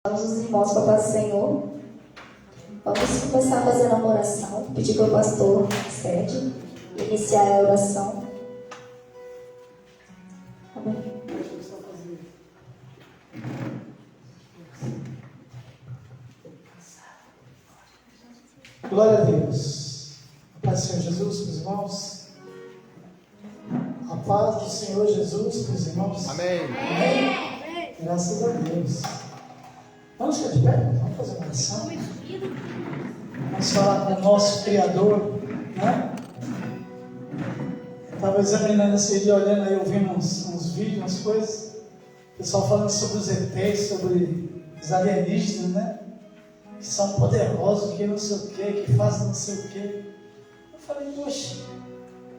Vamos os irmãos para a paz do Senhor. Vamos começar fazendo uma oração. Pedir para o pastor Sérgio iniciar a oração. Amém. Glória a Deus. A paz do Senhor Jesus, meus irmãos. A paz do Senhor Jesus, meus irmãos. Amém. Amém. Graças a Deus. Vamos ficar de pé? Vamos fazer uma oração. Vamos falar com o nosso Criador, né? Estava examinando esse dia, olhando aí, ouvindo uns vídeos, umas coisas. O pessoal falando sobre os ETs, sobre os alienígenas, né? Que são poderosos, que não sei o que fazem não sei o que. Eu falei, poxa,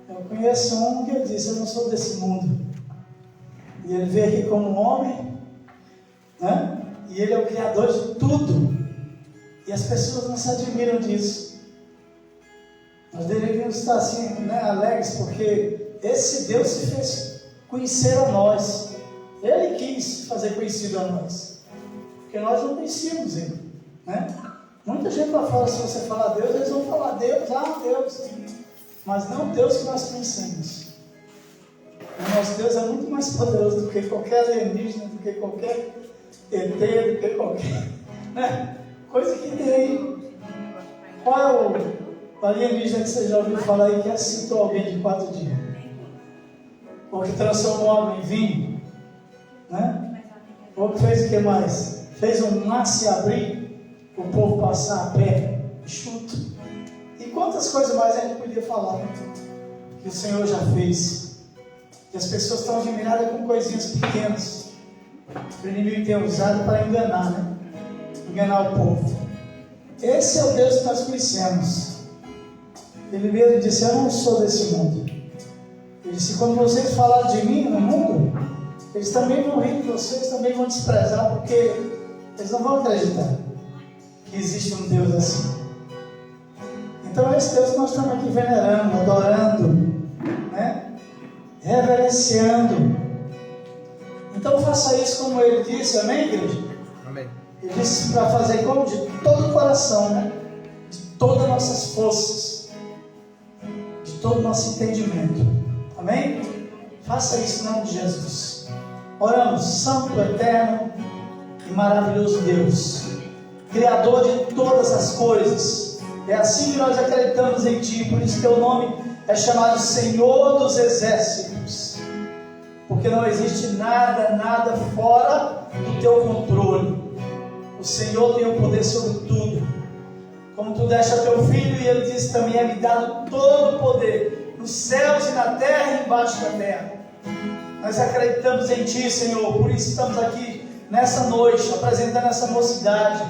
eu conheço um que ele disse, eu não sou desse mundo. E ele veio aqui como um homem, né? E ele é o criador de tudo. E as pessoas não se admiram disso. Nós deveríamos estar assim, né, alegres, porque esse Deus se fez conhecer a nós. Ele quis fazer conhecido a nós. Porque nós não conhecíamos ele, né? Muita gente lá fora, se você falar Deus, eles vão falar Deus, Deus. Mas não o Deus que nós conhecemos. O nosso Deus é muito mais poderoso do que qualquer alienígena, do que qualquer ET, do que qualquer, né, coisa que tem aí. Qual é o alienígena que você já ouviu falar aí que ressuscitou alguém de 4 dias? Ou que transformou água em vinho? Né? Ou que fez o que mais? Fez um mar se abrir, o povo passar a pé, chuto. E quantas coisas mais a gente podia falar que o Senhor já fez. E as pessoas estão admiradas com coisinhas pequenas que o inimigo tem usado para enganar, né? Enganar o povo. Esse é o Deus que nós conhecemos. Ele mesmo disse, eu não sou desse mundo. Ele disse, quando vocês falarem de mim no mundo, eles também vão rir de vocês, também vão desprezar, porque eles não vão acreditar que existe um Deus assim. Então é esse Deus que nós estamos aqui venerando, adorando, né? Reverenciando. Então faça isso como ele disse, amém, igreja? Amém. Ele disse para fazer como? De todo o coração, né? De todas as nossas forças, de todo o nosso entendimento, amém? Faça isso em nome de Jesus. Oramos, Santo, Eterno e maravilhoso Deus, Criador de todas as coisas. É assim que nós acreditamos em Ti, por isso Teu nome é chamado Senhor dos Exércitos. Porque não existe nada fora do Teu controle. O Senhor tem o poder sobre tudo. Como Tu deste a Teu Filho, e Ele disse também, é-me dado todo o poder, nos céus e na terra e embaixo da terra. Nós acreditamos em Ti, Senhor, por isso estamos aqui nessa noite, apresentando essa mocidade,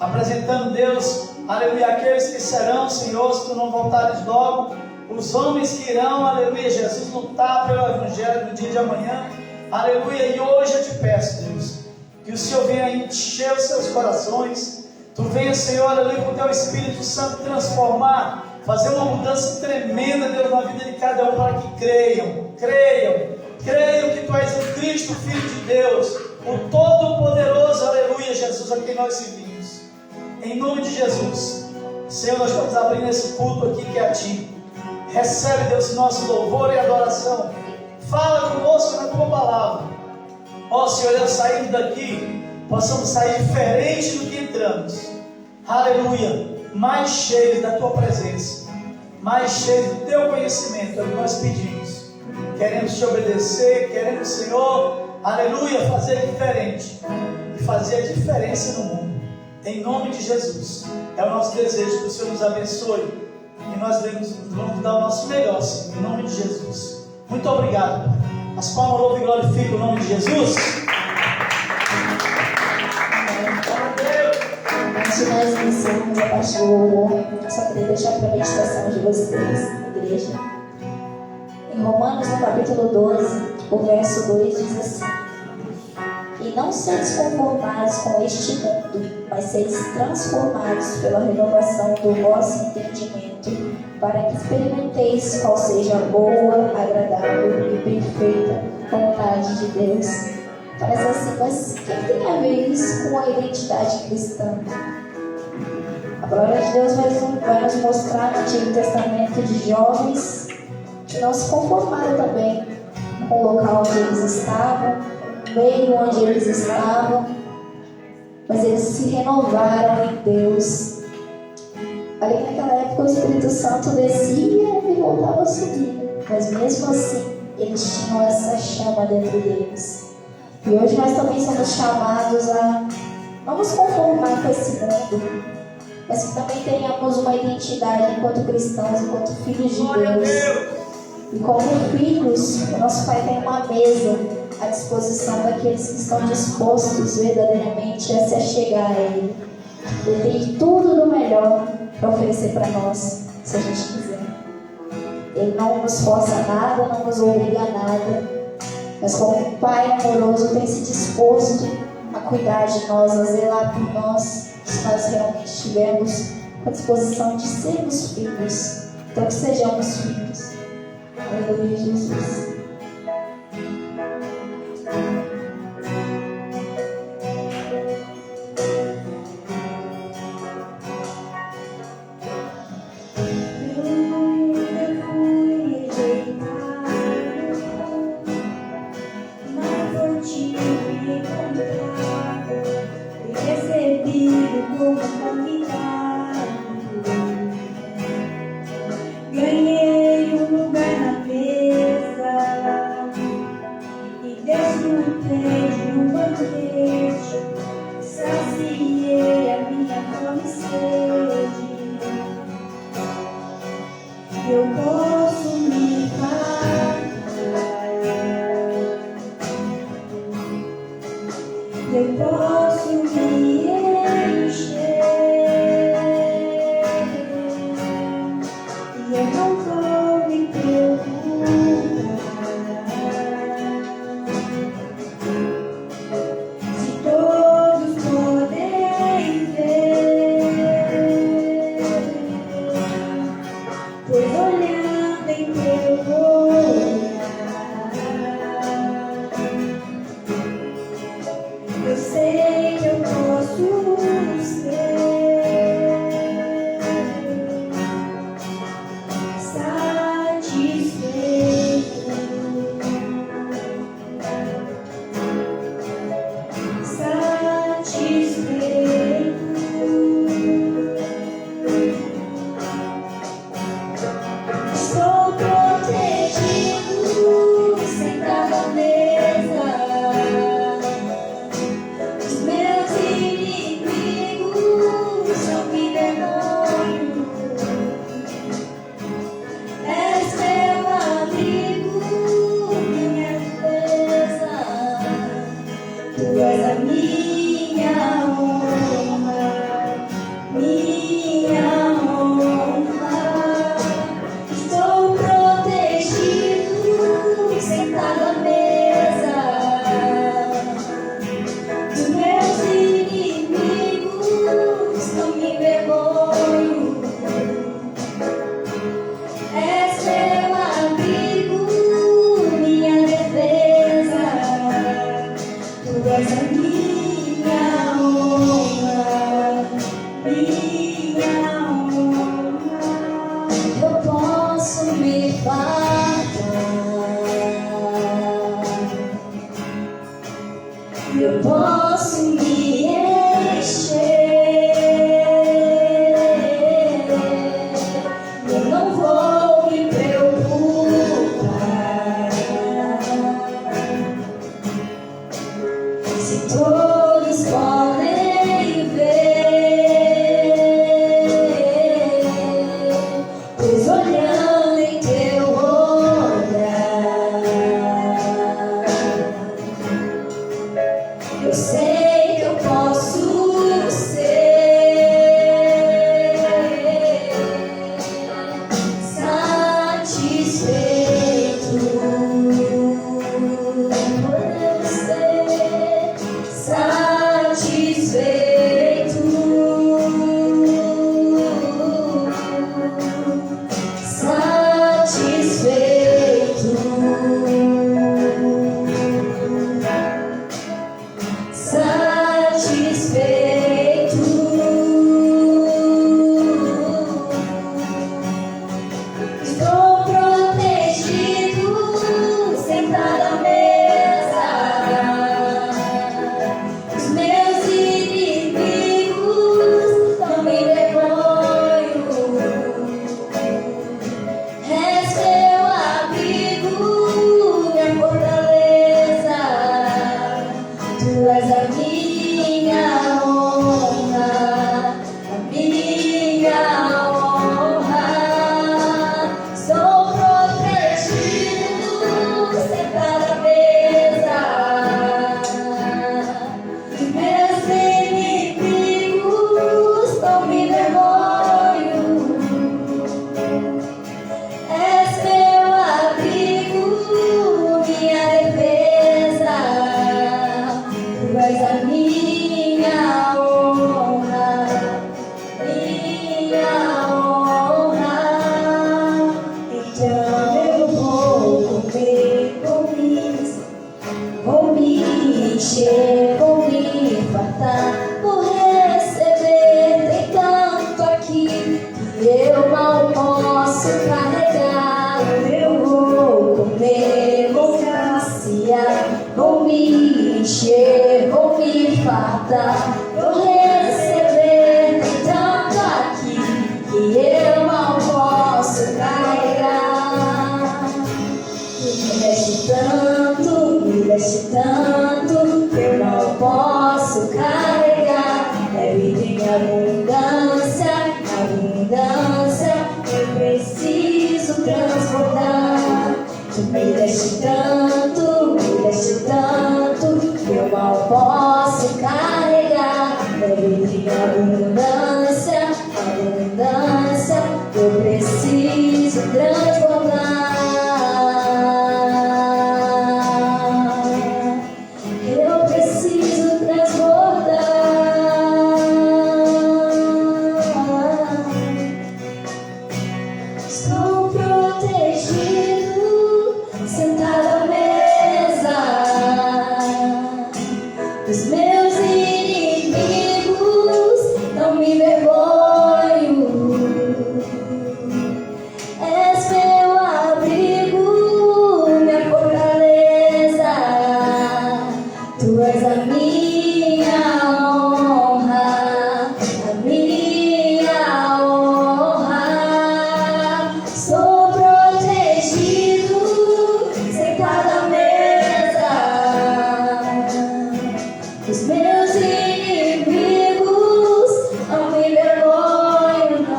apresentando, Deus, aleluia, aqueles que serão, Senhor, se Tu não voltares logo, os homens que irão, aleluia, Jesus, lutar pelo Evangelho no dia de amanhã, aleluia, e hoje eu te peço, Deus, que o Senhor venha encher os seus corações, Tu venha, Senhor, aleluia, com o Teu Espírito Santo transformar, fazer uma mudança tremenda, Deus, na vida de cada um, para que creiam que Tu és o Cristo, Filho de Deus, o Todo-Poderoso, aleluia, Jesus, a quem nós servimos. Em nome de Jesus, Senhor, nós estamos abrindo esse culto aqui que é a Ti. Recebe, Deus, nosso louvor e adoração. Fala conosco na Tua palavra. Ó Senhor, eu saindo daqui, possamos sair diferente do que entramos. Aleluia. Mais cheios da Tua presença, mais cheios do Teu conhecimento, é o que nós pedimos. Queremos Te obedecer, queremos, Senhor, aleluia, fazer diferente e fazer a diferença no mundo. Em nome de Jesus, é o nosso desejo que o Senhor nos abençoe. E nós vamos dar o nosso melhor, Senhor, em nome de Jesus. Muito obrigado, Pai. As palmas, louvam e glorificam o nome de Jesus. Antes de nós iniciarmos a parte do louvor, eu só queria deixar para a meditação de vocês, igreja. Em Romanos, no capítulo 12, o verso 2 diz assim: e não seres conformados com este mundo, mas seres transformados pela renovação do vosso entendimento, para que experimenteis qual seja a boa, agradável e perfeita vontade de Deus. Parece assim, mas o que tem a ver isso com a identidade cristã? A palavra de Deus vai nos mostrar no Antigo Testamento de jovens que não se conformaram também com o local onde eles estavam, o meio onde eles estavam, mas eles se renovaram em Deus. Ali naquela época o Espírito Santo descia e voltava a subir, mas mesmo assim eles tinham essa chama dentro deles. E hoje nós também somos chamados a não nos conformar com esse mundo, mas que também tenhamos uma identidade enquanto cristãos, enquanto filhos de Deus. E como filhos, o nosso Pai tem uma mesa à disposição daqueles que estão dispostos verdadeiramente a se achegar a Ele. Ele tem tudo do melhor para oferecer para nós, se a gente quiser. Ele não nos força a nada, não nos obriga a nada, mas como um Pai amoroso tem se disposto a cuidar de nós, a zelar por nós, se nós realmente estivermos com a disposição de sermos filhos. Então que sejamos filhos. Aleluia, Jesus. Ganhei um lugar na mesa. vou receber tanto aqui que eu não posso carregar. Me deste tanto que eu não posso carregar. É vida em abundância, eu preciso transbordar. Tu me deste tanto que eu mal posso carregar. É vida em abundância, eu preciso transbordar. Eu preciso transbordar. Estou protegido, sentado à mesa dos meus inimigos. Não me envergonho. És meu abrigo, minha fortaleza. Tu és a minha honra, a minha honra. Sou protegido, sentado à mesa dos meus inimigos. Não me envergonho, não.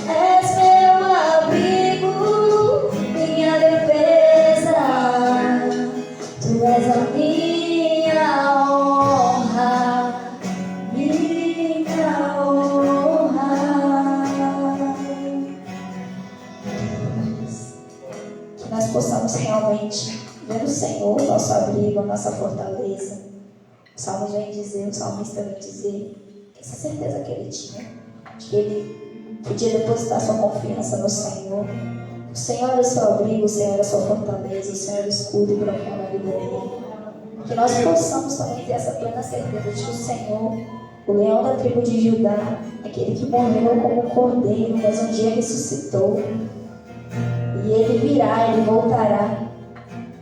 És meu abrigo, minha defesa. Tu és a minha honra, minha honra. Que nós possamos realmente ver o Senhor, nosso abrigo, a nossa fortaleza. O Salmo vem dizer, o salmista vem dizer, essa certeza que ele tinha, de que ele podia depositar sua confiança no Senhor. O Senhor é o seu abrigo, o Senhor é a sua fortaleza, o Senhor é o escudo e proclama a vida dele. Que nós possamos também ter essa plena certeza de que o Senhor, o leão da tribo de Judá, aquele que morreu como um cordeiro, mas um dia ressuscitou. E ele virá, ele voltará.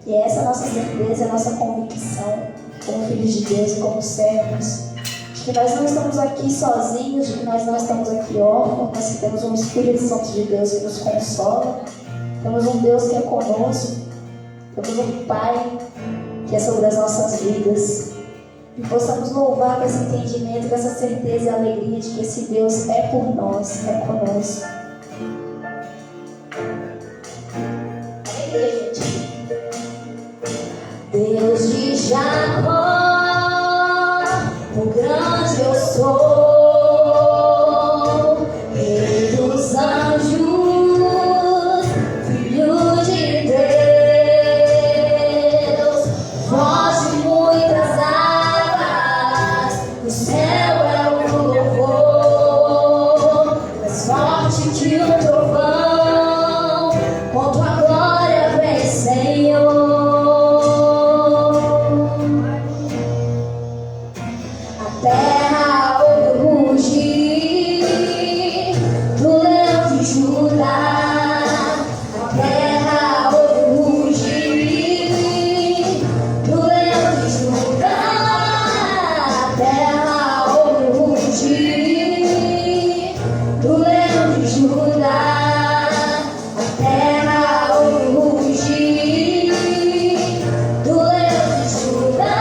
E essa é a nossa certeza, a nossa convicção, como filhos de Deus e como servos, de que nós não estamos aqui sozinhos, de que nós não estamos aqui órfãos, mas que temos um Espírito Santo de Deus que nos consola, temos um Deus que é conosco, temos um Pai que é sobre as nossas vidas. E possamos louvar com esse entendimento, com essa certeza e alegria de que esse Deus é por nós, é conosco. Deus de Jacó, o grande eu sou, Rei dos anjos, Filho de Deus, voz de muitas águas, o céu é o louvor, mais forte que o trovão, com tua glória vem, Senhor. Terra ouve o rugir do leão de Judá. A terra ouve o rugir do leão de Judá. A terra ouve o rugir do leão de Judá. A terra ouve o rugir do leão de Judá.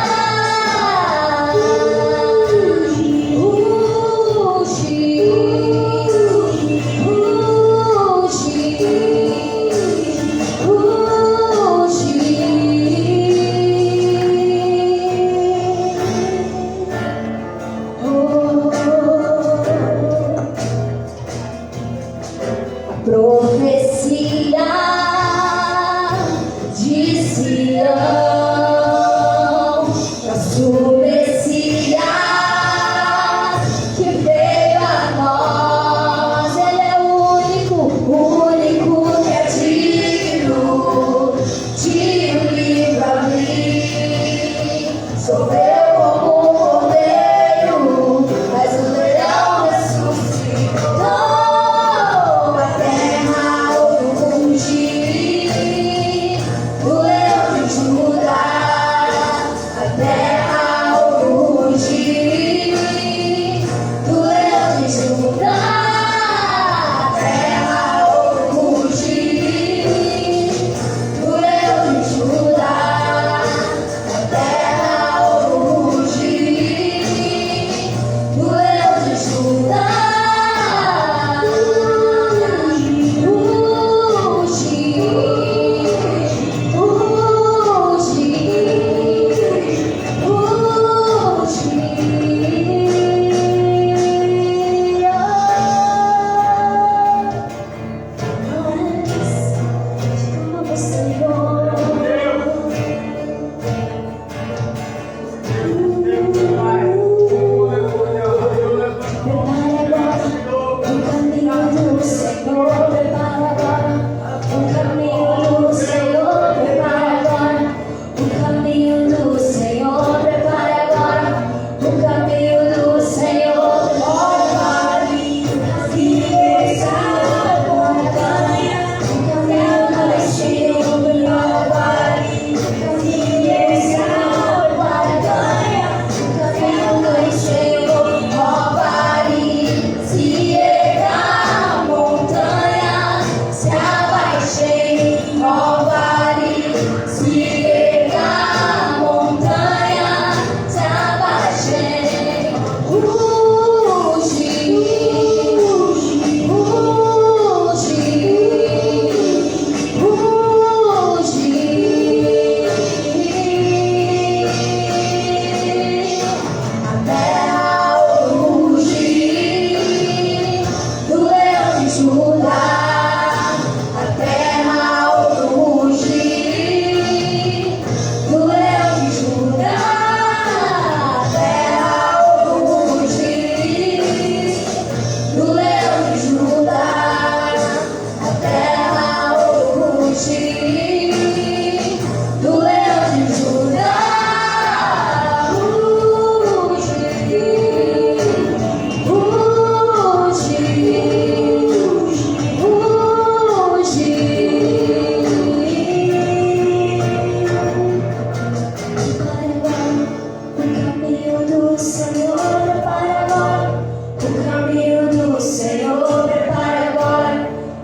Senhor, prepara agora. O caminho do Senhor, prepara agora.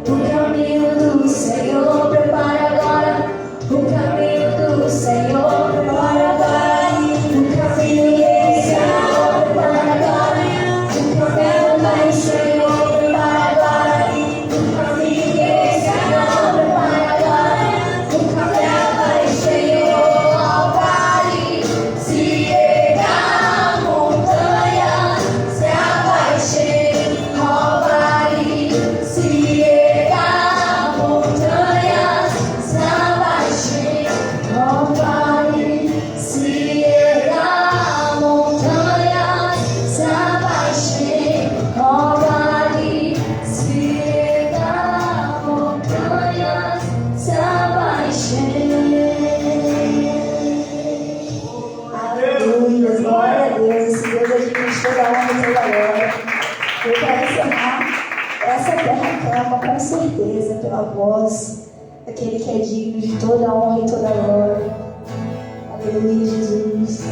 O caminho do Senhor, prepara agora. O caminho do Senhor, prepara agora. O caminho do Senhor, prepara agora. O caminho do Senhor, prepara agora. O caminho do Senhor, prepara agora. O caminho do Senhor, ao vale, se erga a montanha, se abaixe, ao vale, se erga a montanha, se abaixe, ao vale, se erga a montanha, se abaixe, ao vale, se erga a montanha, se abaixe. Aleluia, glória a Deus. Esse Deus admite toda a honra e toda a glória. E para encerrar, essa terra clama com certeza pela voz daquele que é digno de toda a honra e toda a glória. Aleluia, Jesus.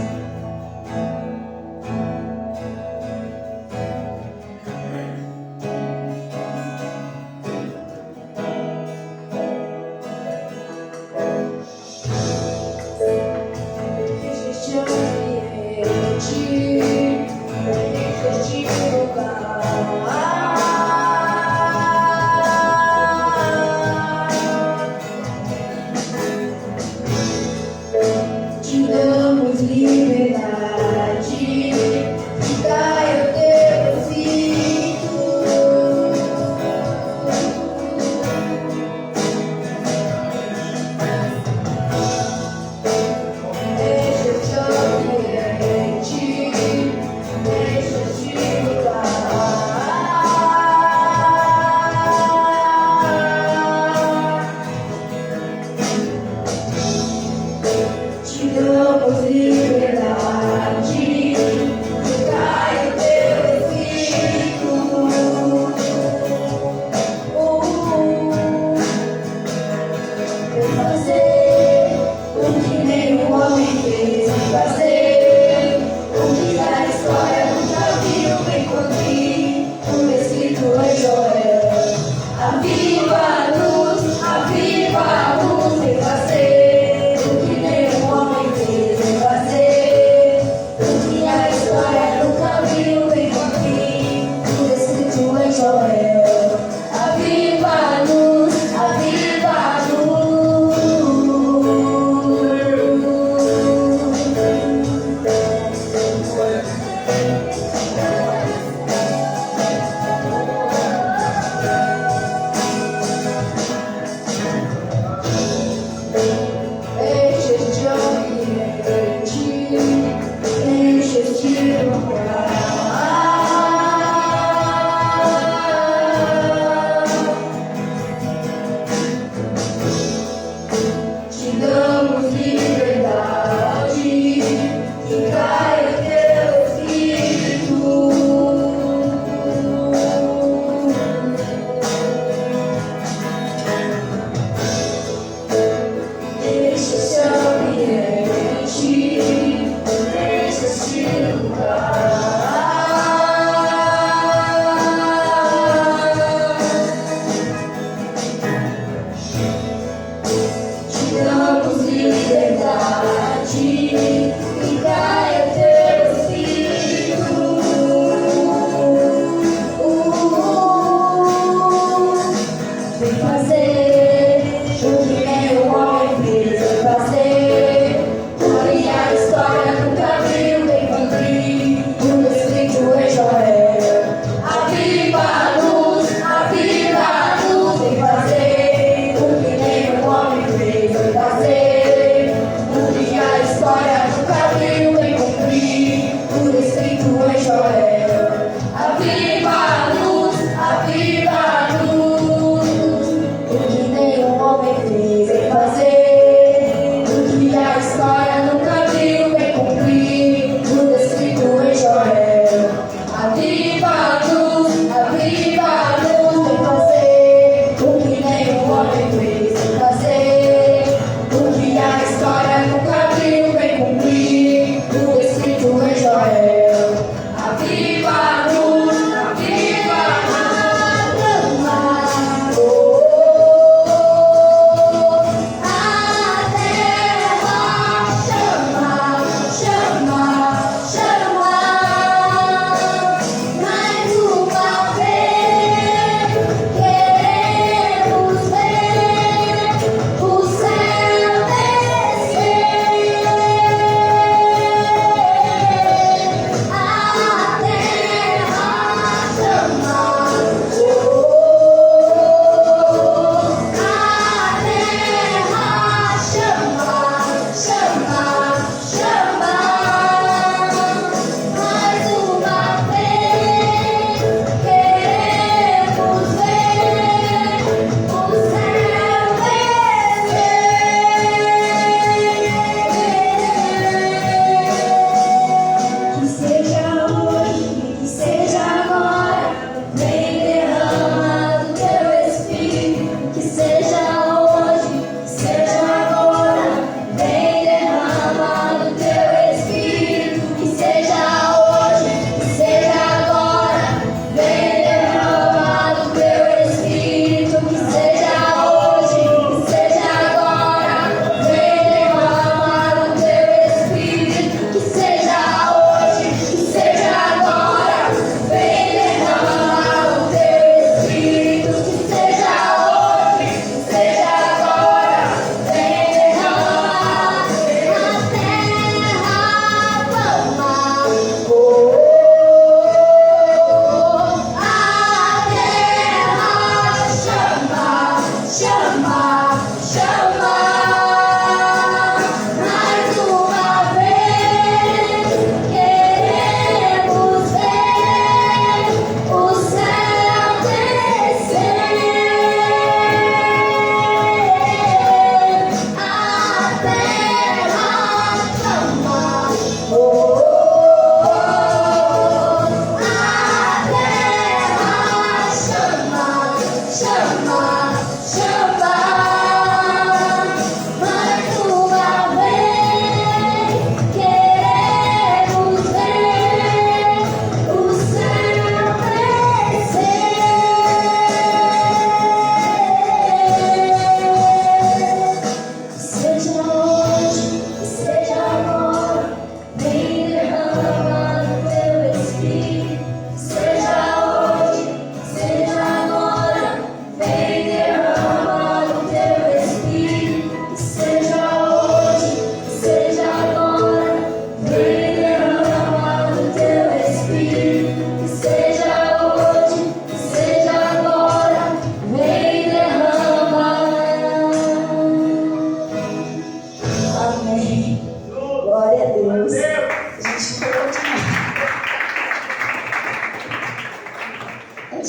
Existe ambiente, existe lugar. Te damos liberdade, te dai o deposito. Deixa-te ambiente,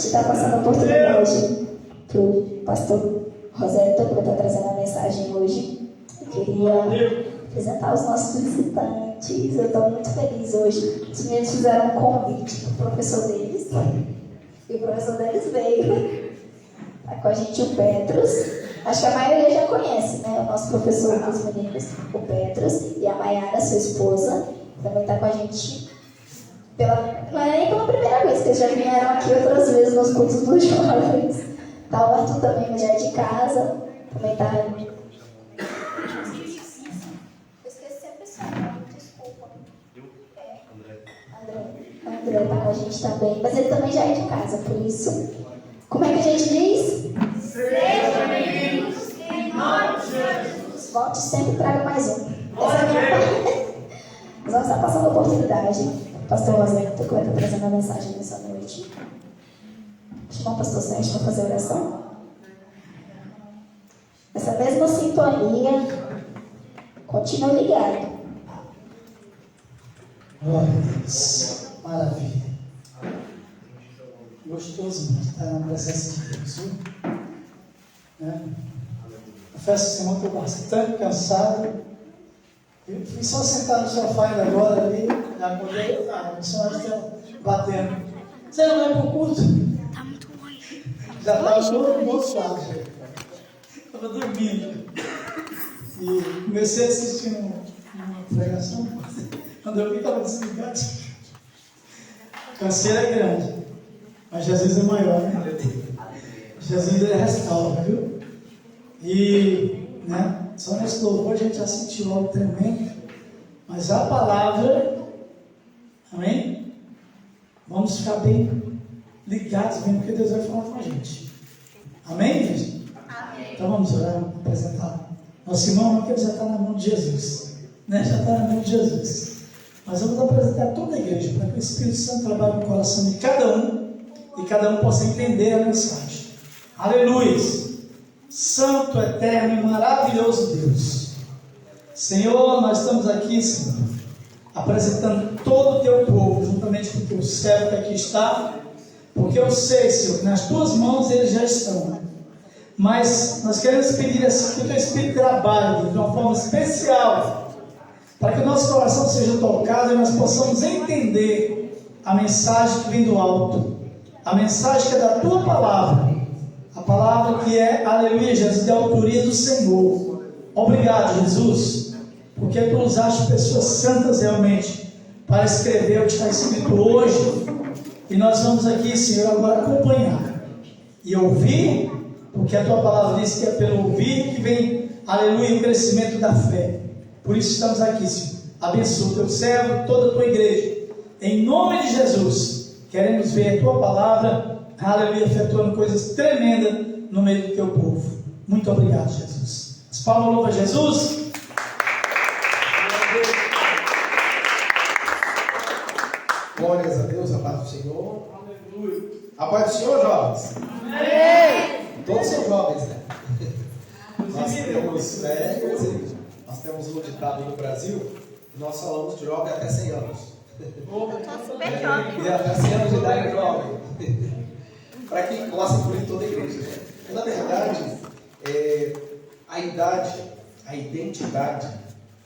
está passando a oportunidade para o pastor Rosélito, que está trazendo a mensagem hoje. Eu queria apresentar os nossos visitantes. Eu estou muito feliz hoje. Os meninos fizeram um convite para o professor deles. E o professor deles veio. Está com a gente o Petros. Acho que a maioria já conhece, né? O nosso professor dos meninos, o Petros. E a Maiara, sua esposa, também está com a gente. Não é nem pela primeira vez, que eles já vieram aqui outras vezes nos cursos dos jovens. Tá, o Arthur também, mas já é de casa. Também tá. Eu esqueci a pessoa, desculpa. André tá com a gente também, mas ele também já é de casa, por isso. Como é que a gente diz? Sejam bem-vindos em nome de Jesus. Volte sempre e traga mais um. Essa é a minha parte. Nós vamos estar passando a oportunidade. Pastor Rosélito, que vai estar trazendo a mensagem nessa noite. Chamar o pastor Sérgio para fazer oração. Essa mesma sintonia, continue ligado. Glória a Deus. Maravilha. Gostoso estar na presença de Deus. Né? Confesso, Senhor, que eu estou bastante cansado. Eu fui só sentar no sofá ainda agora ali, já acordei, o missionário estão batendo. Você não vai para o culto? Está muito longe. Já estava no outro lado. Estava dormindo. E comecei a assistir uma pregação. Quando eu vi, estava desligado. Canseira é grande, mas Jesus é maior, né? Jesus ele restaura, viu? E, né? Só nesse louvor a gente já sentiu algo tremendo, mas a palavra, amém? Vamos ficar bem ligados mesmo, porque Deus vai falar com a gente. Amém, gente? Amém. Então vamos orar, vamos apresentar nosso irmão, porque ele já está na mão de Jesus, né? Já está na mão de Jesus. Mas vamos apresentar toda a igreja, para que o Espírito Santo trabalhe no coração de cada um, e cada um possa entender a mensagem. Aleluia! Santo, eterno e maravilhoso Deus, Senhor, nós estamos aqui, Senhor, apresentando todo o teu povo, juntamente com o teu servo que aqui está, porque eu sei, Senhor, que nas tuas mãos eles já estão, mas nós queremos pedir assim, que o teu Espírito trabalhe de uma forma especial, para que o nosso coração seja tocado e nós possamos entender a mensagem que vem do alto, a mensagem que é da tua palavra, a palavra que é, aleluia, Jesus, de autoria do Senhor. Obrigado, Jesus, porque tu usaste pessoas santas realmente para escrever o que está escrito hoje. E nós vamos aqui, Senhor, agora acompanhar e ouvir, porque a tua palavra diz que é pelo ouvir que vem, aleluia, o crescimento da fé. Por isso estamos aqui, Senhor. Abençoa o teu servo, toda a tua igreja. Em nome de Jesus, queremos ver a tua palavra, aleluia, efetuando coisas tremendas no meio do teu povo. Muito obrigado, Jesus. As palmas louvam a Jesus. Glórias a Deus, a paz do Senhor. Aleluia. A paz do Senhor, jovens. Amém. Todos são jovens, né? Nós temos um ditado no Brasil, nós falamos de jovem até 100 anos. Super jovem. E até 100 anos de idade é jovem. Para que possa incluir toda a igreja. Na verdade, a idade, a identidade,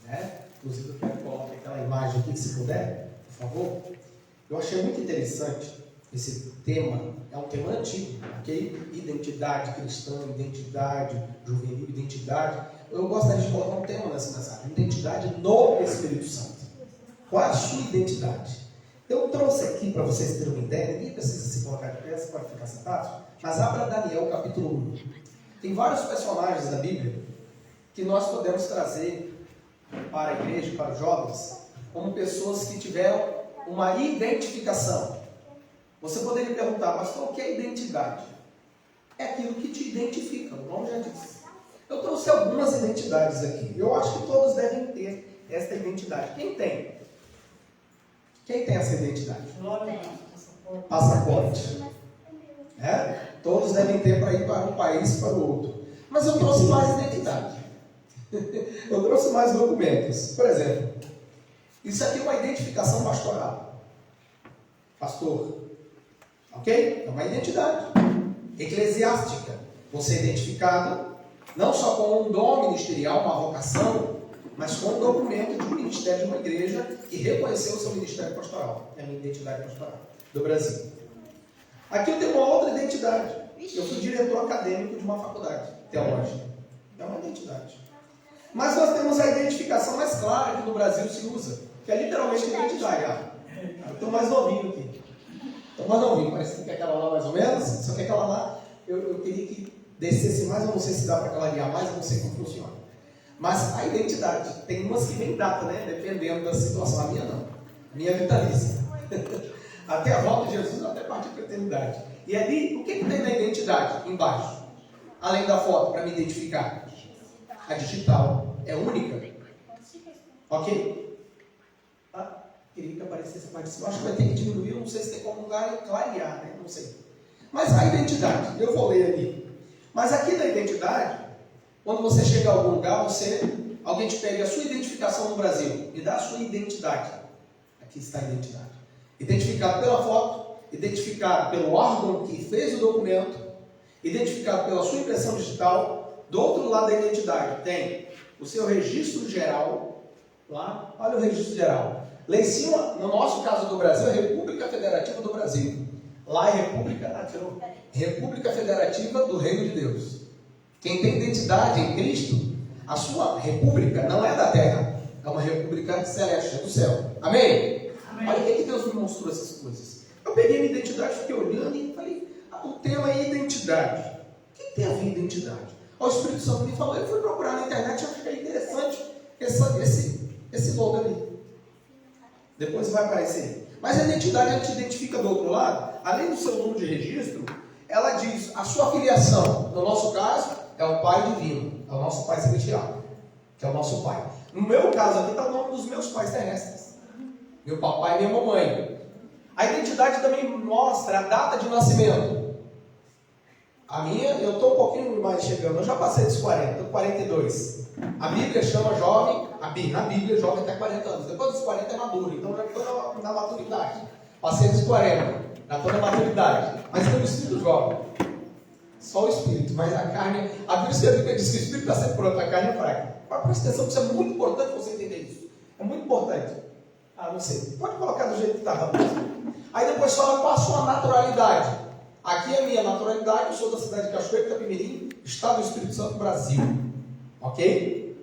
né? Inclusive eu quero que coloque aquela imagem aqui, se puder, por favor. Eu achei muito interessante esse tema, é um tema antigo, ok? Identidade cristã, identidade juvenil, identidade. Eu gostaria de colocar um tema nessa mensagem, identidade no Espírito Santo. Qual é a sua identidade? Eu trouxe aqui para vocês terem uma ideia, ninguém precisa se colocar de pé, você pode ficar sentado, mas abra Daniel capítulo 1. Tem vários personagens da Bíblia que nós podemos trazer para a igreja, para os jovens, como pessoas que tiveram uma identificação. Você poderia perguntar, pastor, o que é identidade? É aquilo que te identifica, o nome já diz. Eu trouxe algumas identidades aqui. Eu acho que todos devem ter esta identidade. Quem tem? Quem tem essa identidade? Passaporte. Todos devem ter para ir para um país para o outro. Mas eu trouxe mais identidade. Eu trouxe mais documentos. Por exemplo, isso aqui é uma identificação pastoral. Pastor, Ok? É uma identidade eclesiástica. Você é identificado não só com um dom ministerial, uma vocação, mas com um documento de um ministério de uma igreja que reconheceu o seu ministério pastoral. É a minha identidade pastoral do Brasil. Aqui eu tenho uma outra identidade. Eu fui diretor acadêmico de uma faculdade teológica. É uma identidade. Mas nós temos a identificação mais clara que no Brasil se usa, que é literalmente a identidade. Eu estou mais novinho aqui. Estou mais novinho, parece que é aquela lá mais ou menos, só que aquela lá eu queria que descesse mais, eu não sei se dá para clarear mais, eu não sei como funciona. Mas a identidade, tem umas que vem data, né? Dependendo da situação. A minha não. A minha é vitalícia. Até a volta de Jesus, até parte da eternidade. E ali, o que tem na identidade? Embaixo. Além da foto, para me identificar. A digital é única. Ok? Queria que aparecesse a parte de cima. Acho que vai ter que diminuir, eu não sei se tem como clarear, né? Não sei. Mas a identidade, eu vou ler ali. Mas aqui na identidade, quando você chega a algum lugar, alguém te pede a sua identificação no Brasil. Me dá a sua identidade. Aqui está a identidade. Identificado pela foto, identificado pelo órgão que fez o documento, identificado pela sua impressão digital. Do outro lado da identidade tem o seu registro geral. Lá, olha o registro geral. Lá em cima, no nosso caso do Brasil, é República Federativa do Brasil. Lá é República Federativa do Reino de Deus. Quem tem identidade em Cristo, a sua república não é da terra, é uma república celeste, é do céu. Amém? Amém. Olha o que Deus me mostrou essas coisas. Eu peguei minha identidade, fiquei olhando e falei, o tema é identidade. O que tem a ver identidade? O Espírito Santo me falou, eu fui procurar na internet e achei interessante esse logo ali. Depois vai aparecer aí. Mas a identidade, ela te identifica do outro lado, além do seu número de registro, ela diz a sua filiação. No nosso caso, é o Pai Divino, é o nosso Pai Celestial, que é o nosso Pai. No meu caso aqui está o nome dos meus pais terrestres, meu papai e minha mamãe. A identidade também mostra a data de nascimento. A minha, eu estou um pouquinho mais chegando, eu já passei dos 40, estou com 42. A Bíblia chama jovem, na Bíblia jovem até 40 anos. Depois dos 40 é maduro, então já estou na maturidade. Passei dos 40, já estou na maturidade. Mas eu me sinto jovem. Só o espírito, mas a carne. A Bíblia diz que o espírito está sempre pronto, a carne é fraca. Mas presta atenção, que isso é muito importante você entender isso. É muito importante. Não sei. Pode colocar do jeito que está. Aí depois fala qual a sua naturalidade. Aqui é a minha naturalidade, eu sou da cidade de Cachoeiro, Itapemirim, Estado do Espírito Santo, Brasil. Ok?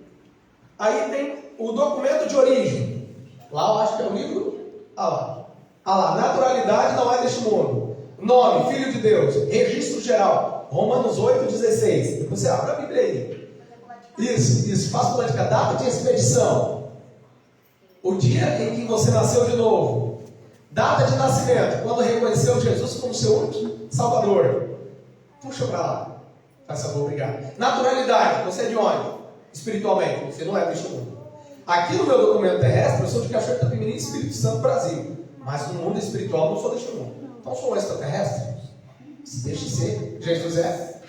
Aí tem o documento de origem. Lá eu acho que é o livro. Lá. Naturalidade não é deste mundo. Nome, Filho de Deus. Registro geral. Romanos 8,16. Depois você abre a Bíblia aí. Isso. Faça uma dica. Data de expedição. O dia em que você nasceu de novo. Data de nascimento. Quando reconheceu Jesus como seu único Salvador. Puxa para lá. Faz favor, obrigado. Naturalidade. Você é de onde? Espiritualmente. Você não é deste mundo. Aqui no meu documento terrestre, eu sou de Cachoeiro, Itapemirim, Espírito Santo, Brasil. Mas no mundo espiritual eu não sou deste mundo. Então sou um extraterrestre. Deixa de ser. Jesus é.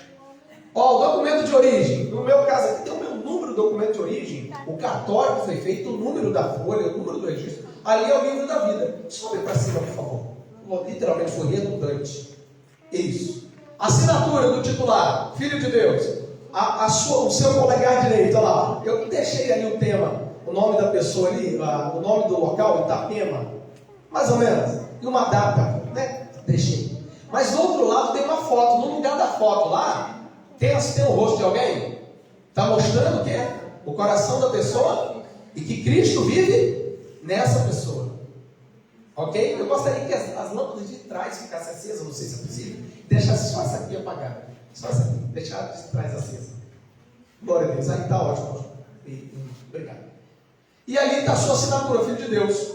O documento de origem. No meu caso aqui tem o meu número do documento de origem. O cartório que foi feito, o número da folha, o número do registro. Ali é o livro da vida. Sobe para cima, por favor. Literalmente foi redundante. Isso. Assinatura do titular. Filho de Deus. O seu polegar direito. Olha lá. Eu deixei ali o tema. O nome da pessoa ali. O nome do local, Itapema. Mais ou menos. E uma data. Né? Deixei. Mas do outro lado tem uma foto. No lugar da foto lá, tem o rosto de alguém. Está mostrando o quê? O coração da pessoa. E que Cristo vive nessa pessoa. Ok? Eu gostaria que as lâmpadas de trás ficassem acesas. Não sei se é possível. Deixasse só essa aqui apagada. Só essa aqui. Deixar de trás acesa. Glória a Deus. Aí está ótimo. Obrigado. E ali está a sua assinatura, Filho de Deus.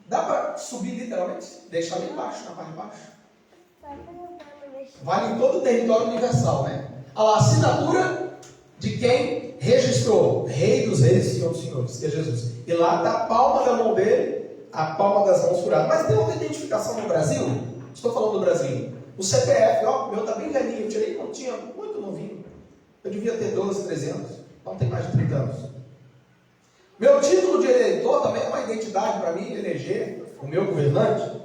Dá para subir literalmente? Deixar ali embaixo, na parte de baixo. Vale em todo o território universal, né? Olha lá, assinatura de quem registrou. Rei dos reis, Senhor dos senhores, que é Jesus. E lá está a palma da mão dele, a palma das mãos furadas. Mas tem outra identificação no Brasil? Estou falando do Brasil. O CPF, ó, o meu está bem velhinho. Eu tirei, não tinha, muito novinho. Eu devia ter 12, 13 anos. Não tem mais de 30 anos. Meu título de eleitor também é uma identidade para mim, eleger o meu governante.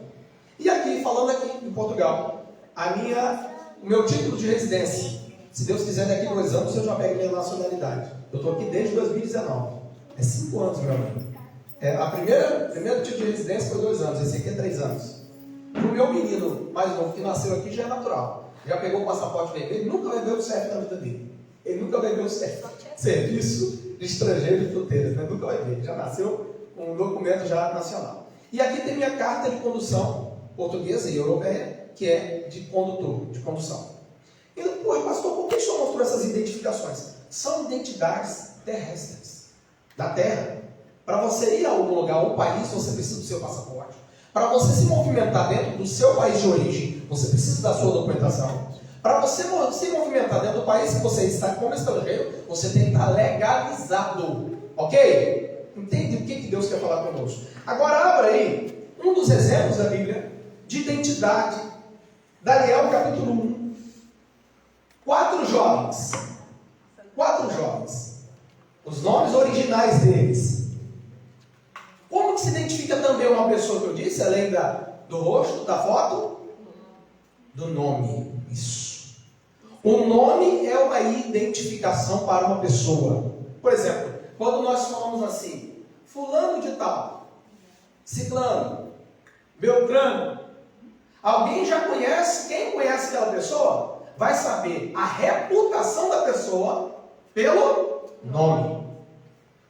E aqui falando aqui em Portugal. O meu título de residência, se Deus quiser, daqui a 2 anos eu já pego minha nacionalidade. Eu estou aqui desde 2019. É 5 anos, meu amigo. Primeiro título de residência foi 2 anos, esse aqui é 3 anos. O meu menino mais novo que nasceu aqui já é natural. Já pegou o passaporte vermelho, nunca vai ver o CEF na vida dele. Ele nunca vai ver o CEF. Serviço de Estrangeiro de Fronteiras, né? Nunca vai ver. Ele já nasceu com um documento já nacional. E aqui tem minha carta de condução portuguesa e europeia, que é de condutor, de condução. E, pastor, por que o senhor mostrou essas identificações? São identidades terrestres, da terra. Para você ir a algum lugar, um país, você precisa do seu passaporte. Para você se movimentar dentro do seu país de origem, você precisa da sua documentação. Para você se movimentar dentro do país que você está como estrangeiro, você tem que estar legalizado. Ok? Entende o que Deus quer falar conosco? Agora abra aí um dos exemplos da Bíblia de identidade. Daniel capítulo 1. 4 jovens. Os nomes originais deles. Como que se identifica também uma pessoa que eu disse, além do rosto, da foto? Do nome. Isso. O nome é uma identificação para uma pessoa. Por exemplo, quando nós falamos assim, fulano de tal, ciclano, beltrano, alguém já conhece, quem conhece aquela pessoa, vai saber a reputação da pessoa pelo nome.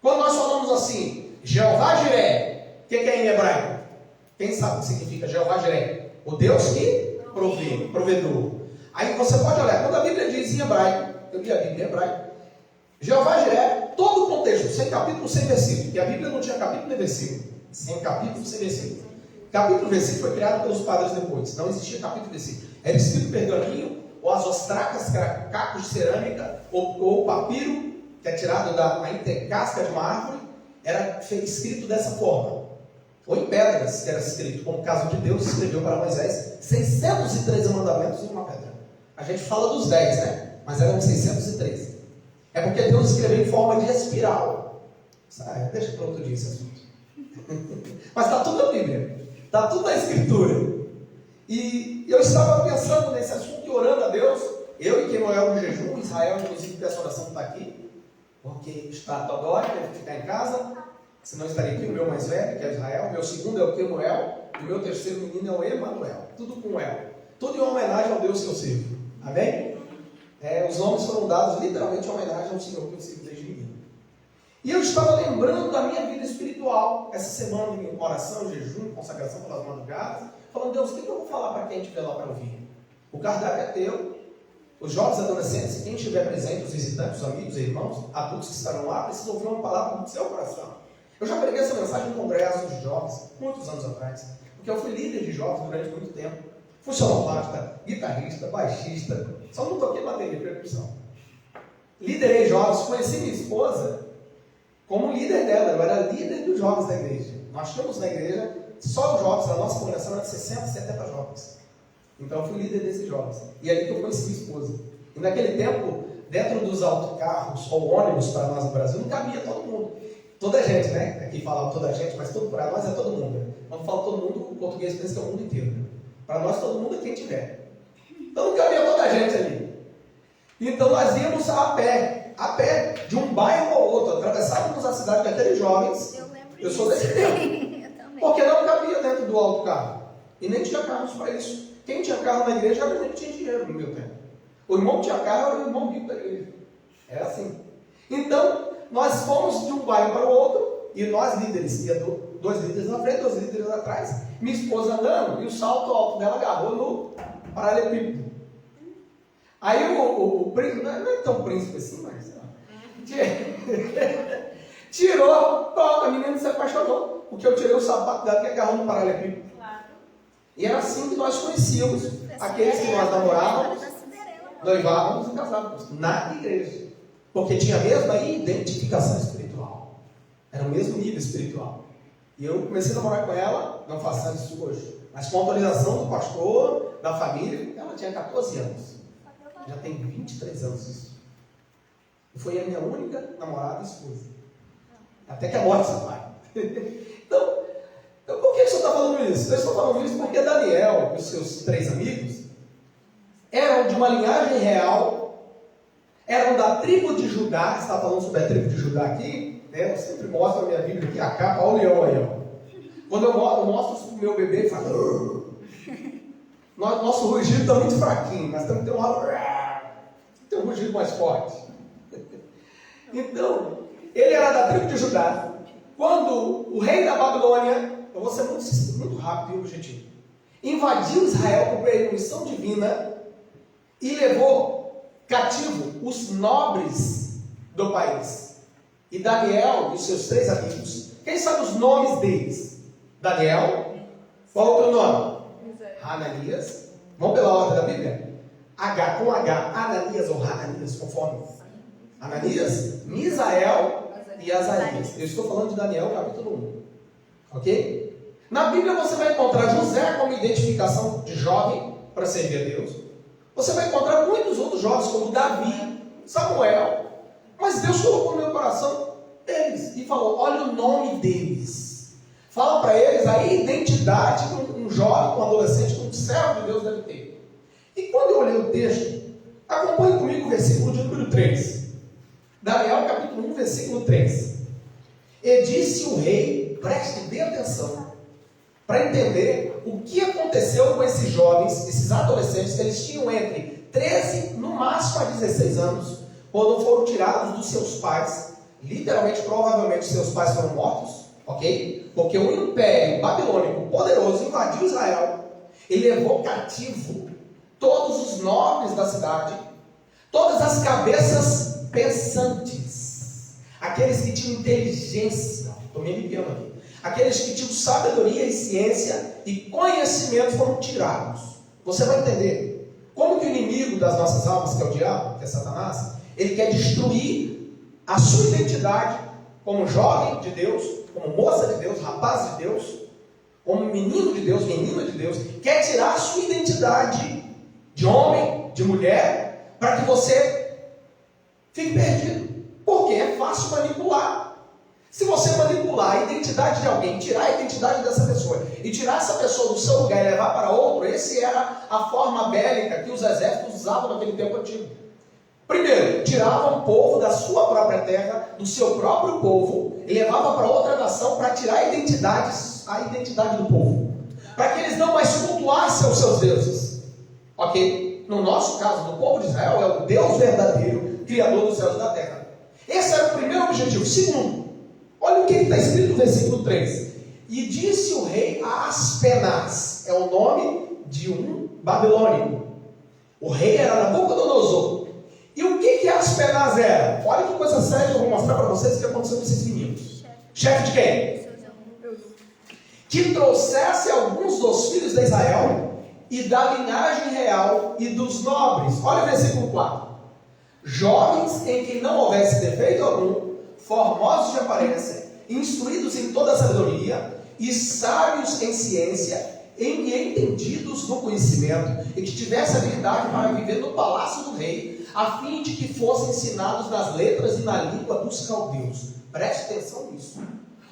Quando nós falamos assim, Jeová Jiré, o que é em hebraico? Quem sabe o que significa Jeová Jiré? O Deus que provê, provedor. Aí você pode olhar, quando a Bíblia diz em hebraico, eu li a Bíblia em hebraico, Jeová Jiré, todo o contexto, sem capítulo, sem versículo, porque a Bíblia não tinha capítulo nem versículo, sem capítulo, sem versículo. Capítulo e versículo foi criado pelos padres depois, não existia capítulo e versículo. Era escrito pergaminho, ou as ostracas, que eram cacos de cerâmica, ou papiro, que é tirado da intercasca de uma árvore, era escrito dessa forma. Ou em pedras, que era escrito, como o caso de Deus escreveu para Moisés, 613 mandamentos em uma pedra. A gente fala dos 10, né? Mas eram 613. É porque Deus escreveu em forma de espiral. Deixa para outro dia esse assunto. Mas está tudo na Bíblia. Está tudo na Escritura. E eu estava pensando nesse assunto e orando a Deus. Eu e Kemuel no jejum, Israel, inclusive, peço oração que está aqui. Porque está agora, deve ficar em casa. Senão estaria aqui o meu mais velho, que é Israel. O meu segundo é o Kemuel. E o meu terceiro menino é o Emanuel. Tudo com El. Tudo em homenagem ao Deus que eu sirvo. Amém? Os nomes foram dados literalmente em homenagem ao Senhor que eu sirvo desde menino. E eu estava lembrando da minha vida espiritual, essa semana de oração, jejum, consagração pelas madrugadas, falando, Deus, o que eu vou falar para quem estiver lá para ouvir? O cardápio é teu, os jovens adolescentes, quem estiver presente, os visitantes, os amigos, irmãos, adultos que estarão lá, precisam ouvir uma palavra do seu coração. Eu já preguei essa mensagem em congresso de jovens, muitos anos atrás, porque eu fui líder de jovens durante muito tempo. Fui sonopasta, guitarrista, baixista, só não toquei bateria e percussão. Liderei jovens, conheci minha esposa como líder dela, eu era líder dos jovens da igreja. Nós tínhamos na igreja, só os jovens, a nossa congregação era de 60, 70 jovens. Então eu fui líder desses jovens. E é ali que eu conheci minha esposa. E naquele tempo, dentro dos autocarros ou ônibus para nós no Brasil, não cabia todo mundo. Toda a gente, né? Aqui falava toda a gente, mas para nós é todo mundo. Quando fala todo mundo, o português pensa que é o mundo inteiro. Para nós, todo mundo é quem tiver. Então não cabia toda a gente ali. Então nós íamos a pé, de um bairro ao outro, atravessávamos a cidade com aqueles jovens. Eu sou desse tempo. Porque não cabia dentro do autocarro. E nem tinha carros para isso. Quem tinha carro na igreja era quem tinha dinheiro no meu tempo. O irmão que tinha carro era o irmão rico da igreja. Era assim. Então, nós fomos de um bairro para o outro, e nós líderes, ia 2 líderes na frente, 2 líderes atrás, minha esposa andando, e o salto alto dela agarrou no paralelepípedo. Aí o príncipe, não é tão príncipe assim, mas tirou, a menina se apaixonou, porque eu tirei o sapato dela que agarrou no paralelepípedo. E era assim que nós conhecíamos aqueles que nós namorávamos, noivávamos e casávamos, na igreja. Porque tinha a mesma identificação espiritual. Era o mesmo nível espiritual. E eu comecei a namorar com ela, não faço isso hoje, mas com autorização do pastor, da família. Ela tinha 14 anos. Já tem 23 anos isso. E foi a minha única namorada e esposa. Até que a morte separe. Então, por que você está está falando isso? Eu estou falando isso porque Daniel e os seus 3 amigos eram de uma linhagem real, eram da tribo de Judá. Você está falando sobre a tribo de Judá aqui, né? Eu sempre mostro a minha Bíblia aqui, a capa, olha o leão aí, ó. Quando eu mostro isso para o meu bebê, ele fala... Nosso rugido está muito fraquinho, mas temos que ter um rugido mais forte. Então, ele era da tribo de Judá. Quando o rei da Babilônia, eu vou ser muito rápido e objetivo, invadiu Israel por permissão divina e levou cativo os nobres do país. E Daniel e os seus 3 amigos, quem sabe os nomes deles? Daniel, qual outro nome? Hananias. Vamos pela ordem da Bíblia? H com H, Ananias ou Hananias, conforme. Ananias, Misael e Azarias. Eu estou falando de Daniel, capítulo 1. Ok? Na Bíblia você vai encontrar José como identificação de jovem para servir a Deus. Você vai encontrar muitos outros jovens, como Davi, Samuel. Mas Deus colocou no meu coração eles e falou: olha o nome deles. Fala para eles a identidade que um jovem, um adolescente, um servo de Deus deve ter. E quando eu olhei o texto, acompanhe comigo o versículo de número 3. Daniel capítulo 1, versículo 3. E disse o rei, preste bem atenção, para entender o que aconteceu com esses jovens, esses adolescentes. Eles tinham entre 13, no máximo a 16 anos, quando foram tirados dos seus pais. Literalmente, provavelmente, seus pais foram mortos. Ok? Porque o império babilônico poderoso invadiu Israel e levou cativo todos os nobres da cidade, todas as cabeças pensantes, aqueles que tinham inteligência, estou me aliviando aqui, aqueles que tinham sabedoria e ciência e conhecimento foram tirados. Você vai entender como que o inimigo das nossas almas, que é o diabo, que é Satanás, ele quer destruir a sua identidade como jovem de Deus, como moça de Deus, rapaz de Deus, como menino de Deus, menina de Deus, quer tirar a sua identidade de homem, de mulher, para que você fique perdido. Porque é fácil manipular. Se você manipular a identidade de alguém, tirar a identidade dessa pessoa e tirar essa pessoa do seu lugar e levar para outro, essa era a forma bélica que os exércitos usavam naquele tempo antigo. Primeiro, tirava um povo da sua própria terra, do seu próprio povo, e levava para outra nação para tirar a identidade do povo, para que eles não mais cultuassem os seus deuses. Ok? No nosso caso, do povo de Israel, é o Deus verdadeiro, Criador dos céus e da terra. Esse era o primeiro objetivo. Segundo, olha o que está escrito no versículo 3. E disse o rei a Aspenaz, é o nome de um babilônico. O rei era Nabucodonosor. E o que Aspenaz era? Olha que coisa séria que eu vou mostrar para vocês o que aconteceu com esses meninos. Chefe de quem? Que trouxesse alguns dos filhos de Israel e da linhagem real e dos nobres. Olha o versículo 4. Jovens em quem não houvesse defeito algum, formosos de aparência, instruídos em toda a sabedoria e sábios em ciência, e entendidos no conhecimento, e que tivesse habilidade para viver no palácio do rei, a fim de que fossem ensinados nas letras e na língua dos caldeus. Preste atenção nisso.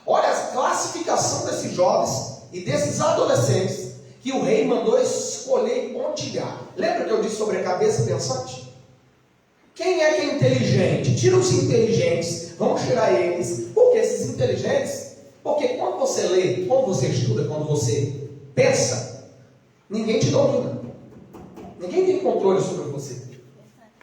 Olha a classificação desses jovens e desses adolescentes que o rei mandou escolher e pontilhar. Lembra que eu disse sobre a cabeça pensante? Quem é que é inteligente? Tira os inteligentes, vamos tirar eles. Por que esses inteligentes? Porque quando você lê, quando você estuda, quando você pensa, ninguém te domina. Ninguém tem controle sobre você.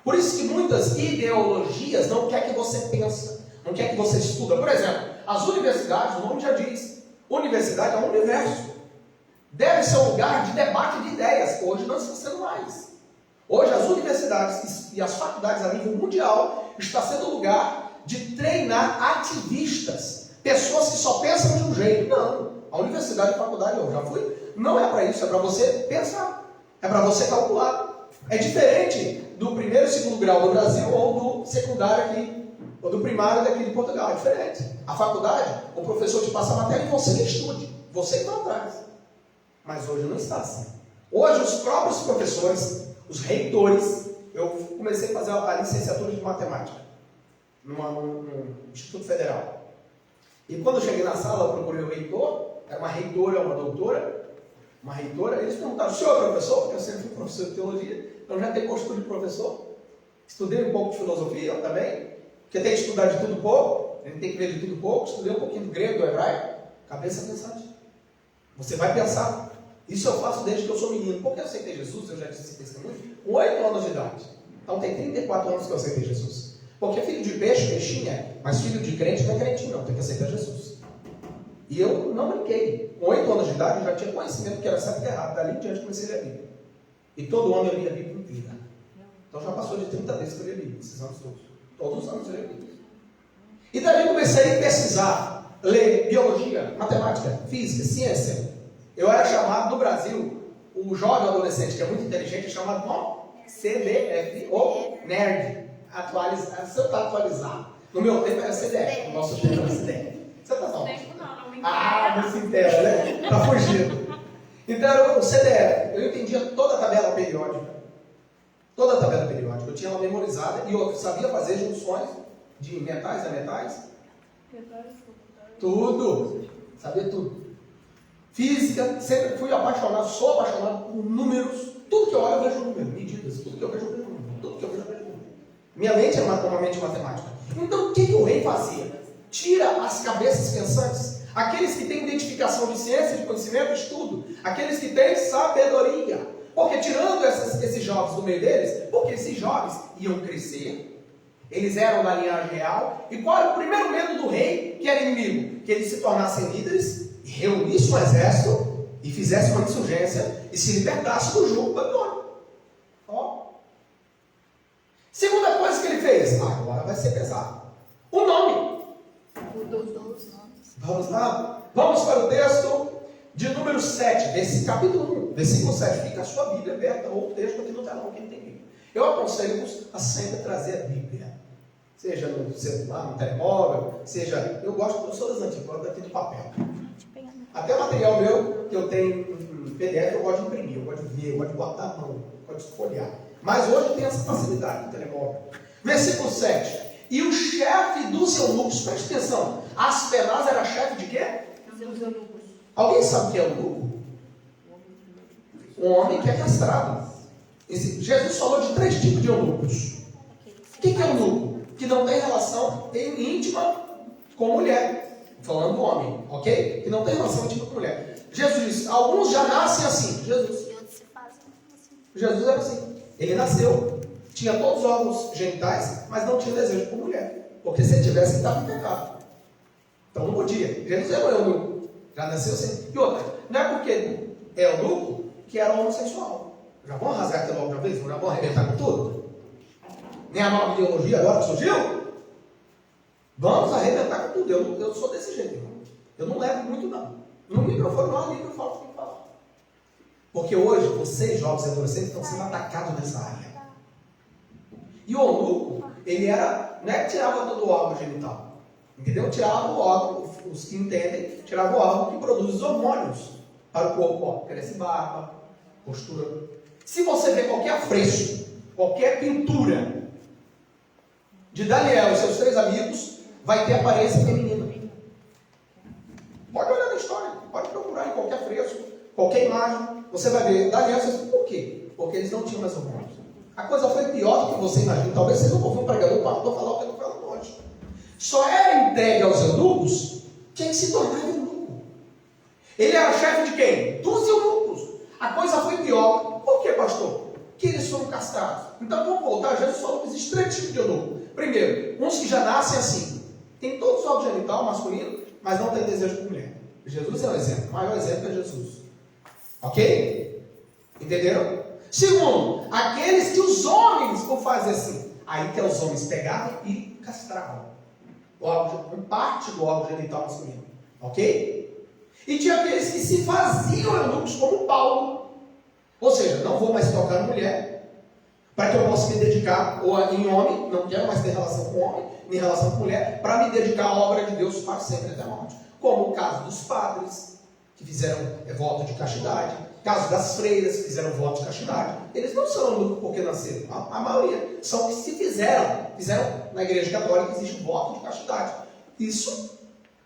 Por isso que muitas ideologias não querem que você pense, não querem que você estuda. Por exemplo, as universidades, o nome já diz, universidade é um universo. Deve ser um lugar de debate de ideias. Hoje não está sendo mais. Hoje as universidades e as faculdades a nível mundial estão sendo lugar de treinar ativistas. Pessoas que só pensam de um jeito. Não. A universidade e a faculdade, eu já fui, não é para isso, é para você pensar. É para você calcular. É diferente do primeiro e segundo grau do Brasil ou do secundário aqui, ou do primário daqui de Portugal. É diferente. A faculdade, o professor te passa a matéria e você que estude. Você que está atrás. Mas hoje não está assim. Hoje os próprios professores, os reitores, eu comecei a fazer a licenciatura de matemática no Instituto Federal. E quando eu cheguei na sala, eu procurei o reitor, era uma reitora, uma doutora, uma reitora. Eles perguntaram: o senhor é professor? Porque eu sempre fui professor de teologia, então já tenho postura de professor. Estudei um pouco de filosofia também, porque tem que estudar de tudo pouco, a gente tem que ver de tudo pouco. Estudei um pouquinho do grego, do hebraico, cabeça pensante. Você vai pensar. Isso eu faço desde que eu sou menino. Porque eu aceitei Jesus, eu já disse esse testemunho, com 8 anos de idade. Então tem 34 anos que eu aceitei Jesus. Porque filho de peixe, peixinha, mas filho de crente não é crente não, tem que aceitar Jesus. E eu não brinquei. Com 8 anos de idade eu já tinha conhecimento que era certo e errado. Dali em diante comecei a ler a Bíblia. E todo ano eu li a Bíblia inteira. Então já passou de 30 vezes que eu li a Bíblia, esses anos todos. Todos os anos eu li a Bíblia. E daí comecei a pesquisar, ler biologia, matemática, física, ciência. Eu era chamado no Brasil, o jovem adolescente que é muito inteligente é chamado como CDF, nerd. Você está atualizado. No meu tempo era CDF, no nosso tempo era CDF. Você está falando? Não me Não se entende, né? Está fugindo. Então era o CDF. Eu entendia toda a tabela periódica. Toda a tabela periódica. Eu tinha ela memorizada e eu sabia fazer junções de metais a metais. Tudo. Sabia tudo. Física, sempre fui apaixonado, sou apaixonado por números. Tudo que eu olho eu vejo número, medidas. Tudo que eu vejo eu vejo número. Tudo que eu vejo eu vejo número. Minha mente era uma mente matemática. Então o que o rei fazia? Tira as cabeças pensantes, aqueles que têm identificação de ciência, de conhecimento, de estudo, aqueles que têm sabedoria. Porque tirando esses jovens do meio deles, porque esses jovens iam crescer, eles eram da linhagem real. E qual era o primeiro medo do rei, que era inimigo? Que eles se tornassem líderes, e reunissem um exército, e fizessem uma insurgência, e se libertassem do jugo babilônico. Ó. Segunda coisa que ele fez, agora vai ser pesado. O nome. Vamos lá? Vamos para o texto de número 7, capítulo 1, versículo 7. Fica a sua Bíblia aberta, ou o texto aqui no telão, quem tem Bíblia. Eu aconselho-vos a sempre trazer a Bíblia. Seja no celular, no telemóvel, seja... Eu sou das antigas, eu gosto daqui do papel. Até o material meu, que eu tenho em PDF, eu gosto de imprimir, eu gosto de ver, eu gosto de botar a mão, eu gosto de folhear. Mas hoje tem essa facilidade no telemóvel. Versículo 7. E o chefe dos eunucos, preste atenção, Aspenaz era chefe de quê? Dos eunucos. Alguém sabe o que é eunuco? Um homem que é castrado. Jesus falou de 3 tipos de eunucos. O que é eunuco? Que não tem relação íntima com mulher. Falando do homem, ok? Que não tem relação íntima com mulher. Jesus disse, alguns já nascem assim. Jesus era assim. Ele nasceu, tinha todos os órgãos genitais, mas não tinha desejo por mulher. Porque se ele tivesse, ele estava em pecado. Então não podia. Jesus era um eunuco. Já nasceu assim. E outra, não é porque é eunuco que era homossexual. Já vamos rasgar aqui logo de uma vez? Já vamos arrebentar com tudo? Nem a nova ideologia agora que surgiu? Vamos arrebentar com tudo. Eu sou desse jeito, irmão. Eu não levo muito, não. No microfone, não ali que eu falo o que tem que falar. Porque hoje, vocês, jovens e adolescentes, estão sendo atacados nessa área. E o eunuco, ele era, não é que tirava todo o órgão genital. Entendeu? Tirava o órgão, os que entendem, tirava o órgão que produz os hormônios para o corpo. Ó, cresce barba, postura. Se você ver qualquer afresco, qualquer pintura de Daniel e seus 3 amigos, vai ter aparência feminina. Pode olhar na história, pode procurar em qualquer fresco, qualquer imagem, você vai ver Daniel e seus amigos. Por quê? Porque eles não tinham mais hormônios. A coisa foi pior do que você imagina. Talvez vocês não ouviram um pregador pastor falar o que eu estou falando hoje. Só era entregue aos eunucos quem se tornava eunuco. Ele era chefe de quem? Dos eunucos. A coisa foi pior. Por quê, pastor? Que eles foram castrados. Então vamos voltar. Jesus falou que existe 3 tipos de eunuco. Primeiro, uns que já nascem assim. Tem todos os órgãos genital masculino, mas não tem desejo por mulher. Jesus é um exemplo. O maior exemplo é Jesus. Ok? Entenderam? Segundo, aqueles que os homens vão fazer assim. Aí que os homens pegavam e castravam. Parte do órgão genital masculino. Ok? E tinha aqueles que se faziam eunucos, como Paulo. Ou seja, não vou mais tocar na mulher, para que eu possa me dedicar em homem, não quero mais ter relação com homem, nem relação com mulher, para me dedicar à obra de Deus para sempre até a morte. Como o caso dos padres, que fizeram voto de castidade, caso das freiras, que fizeram voto de castidade. Eles não são eunucos porque nasceram, a maioria são que se fizeram na igreja católica, existe um voto de castidade. Isso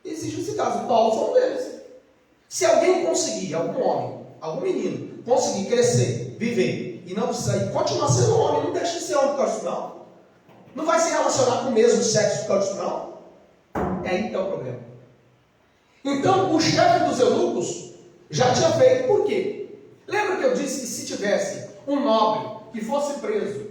existe nesse caso. Paulo foi um deles. Se alguém conseguir, algum homem, algum menino, conseguir crescer, viver, e não precisar, e continuar sendo homem, não deixa de ser homem por causa disso, não. Não vai se relacionar com o mesmo sexo por causa disso, não. É aí que é o problema. Então, o chefe dos eunucos já tinha feito, por quê? Lembra que eu disse que se tivesse um nobre que fosse preso,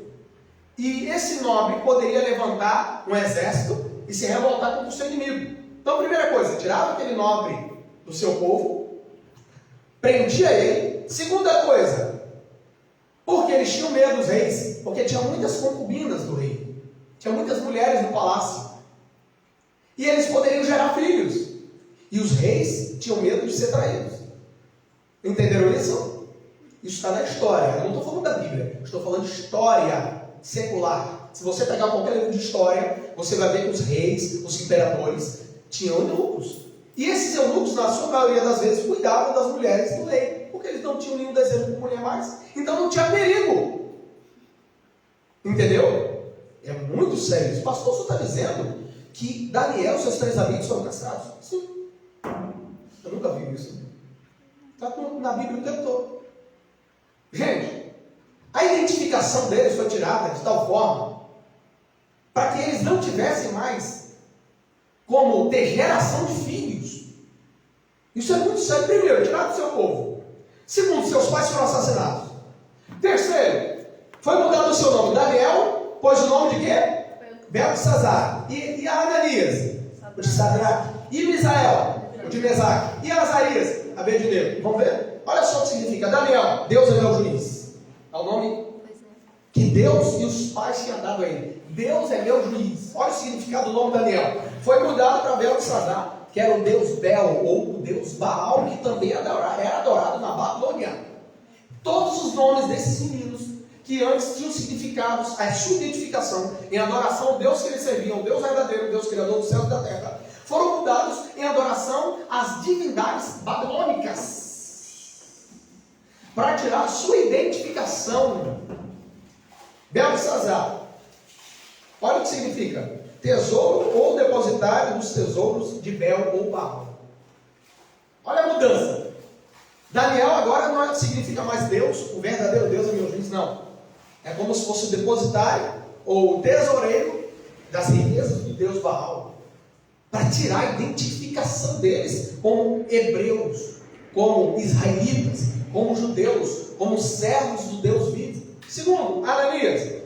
e esse nobre poderia levantar um exército e se revoltar contra o seu inimigo. Então, primeira coisa, tirava aquele nobre do seu povo, prendia ele. Segunda coisa, porque eles tinham medo dos reis, porque tinha muitas concubinas do rei, tinha muitas mulheres no palácio, e eles poderiam gerar filhos, e os reis tinham medo de ser traídos. Entenderam isso? Isso está na história. Eu não estou falando da Bíblia, estou falando de história secular. Se você pegar qualquer livro de história, você vai ver que os reis, os imperadores, tinham eunucos. E esses eunucos, na sua maioria das vezes, cuidavam das mulheres do rei, porque eles não tinham nenhum desejo por mulher mais. Então não tinha perigo. Entendeu? É muito sério isso. Pastor, você está dizendo que Daniel e seus 3 amigos foram castrados? Sim. Eu nunca vi isso. Está na Bíblia o tempo todo. Gente, a identificação deles foi tirada de tal forma para que eles não tivessem mais como ter geração de filhos. Isso é muito sério. Primeiro, tirar do seu povo. Segundo, seus pais foram assassinados. Terceiro, foi mudado o seu nome. Daniel pôs o nome de quê? Beltesazar. E Ananias? O de Sadraque. E Misael? O de Mesaque. E Azarias? Abednego. Vamos ver? Olha só o que significa. Daniel, Deus é meu juiz. É o nome que Deus e os pais tinham dado a ele. Deus é meu juiz. Olha o significado do nome Daniel. Foi mudado para Beltesazar, que era o deus Bel, ou o deus Baal, que também era adorado na Babilônia. Todos os nomes desses meninos, que antes tinham significados, a sua identificação em adoração ao Deus que eles serviam, o Deus verdadeiro, o Deus criador dos céus e da terra, foram mudados em adoração às divindades babilônicas, para tirar a sua identificação. Beltesazar, olha o que significa: tesouro ou depositário dos tesouros de Bel ou Baal. Olha a mudança. Daniel agora não significa mais Deus, o verdadeiro Deus é meu juiz, não. É como se fosse o depositário ou o tesoureiro das riquezas do Deus Baal, para tirar a identificação deles como hebreus, como israelitas, como judeus, como servos do Deus vivo. Segundo, Ananias.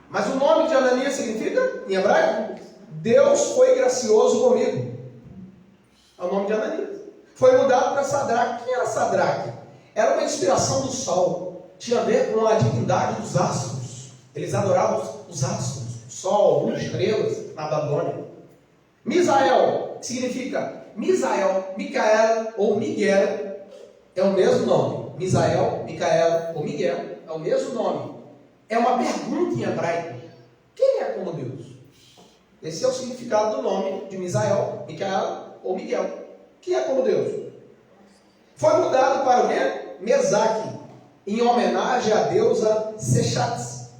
Mas o nome de Ananias significa, em hebraico, Deus foi gracioso comigo. É o nome de Ananias. Foi mudado para Sadraque. Quem era Sadraque? Era uma inspiração do sol. Tinha a ver com a divindade dos astros. Eles adoravam os astros, o sol, as estrelas, na Babilônia. Misael, que significa Misael, Micael ou Miguel, é o mesmo nome. Misael, Micael ou Miguel é o mesmo nome. É uma pergunta em hebraico: quem é como Deus? Esse é o significado do nome de Misael, Micael ou Miguel. Quem é como Deus? Foi mudado para o quê? Mesaque, em homenagem à deusa Sechatz.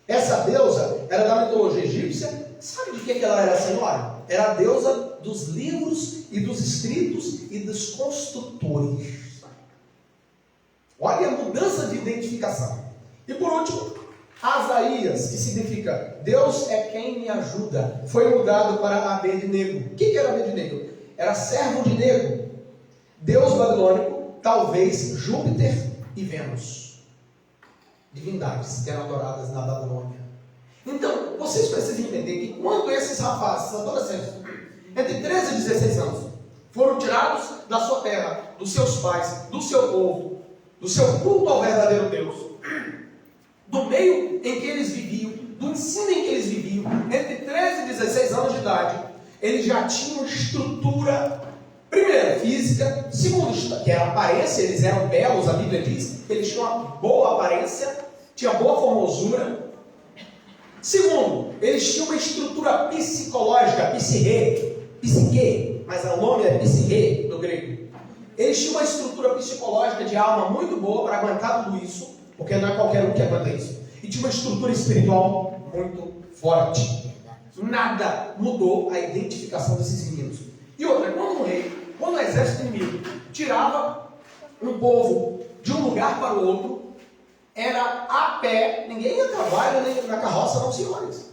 Essa deusa era da mitologia egípcia. Sabe de que ela era a senhora? Era a deusa dos livros e dos escritos e dos construtores. Olha a mudança de identificação. E por último, Azarias, que significa Deus é quem me ajuda, foi mudado para Abednego. O que era Abednego? Era servo de Nego, deus babilônico, talvez Júpiter e Vênus, divindades que eram adoradas na Babilônia. Então, vocês precisam entender que quando esses rapazes, adolescentes, entre 13 e 16 anos, foram tirados da sua terra, dos seus pais, do seu povo, do seu culto ao verdadeiro Deus, do meio em que eles viviam, do ensino em que eles viviam, entre 13 e 16 anos de idade, eles já tinham estrutura, primeiro, física, segundo, que era a aparência. Eles eram belos, a Bíblia diz, eles tinham uma boa aparência, tinha boa formosura. Segundo, eles tinham uma estrutura psicológica, psique, mas o nome é psique no grego. Eles tinham uma estrutura psicológica de alma muito boa para aguentar tudo isso, porque não é qualquer um que aguenta isso. E tinha uma estrutura espiritual muito forte. Nada mudou a identificação desses meninos. E outra, quando um rei Quando o exército inimigo tirava um povo de um lugar para o outro, era a pé, ninguém ia a cavalo nem na carroça, não, senhores.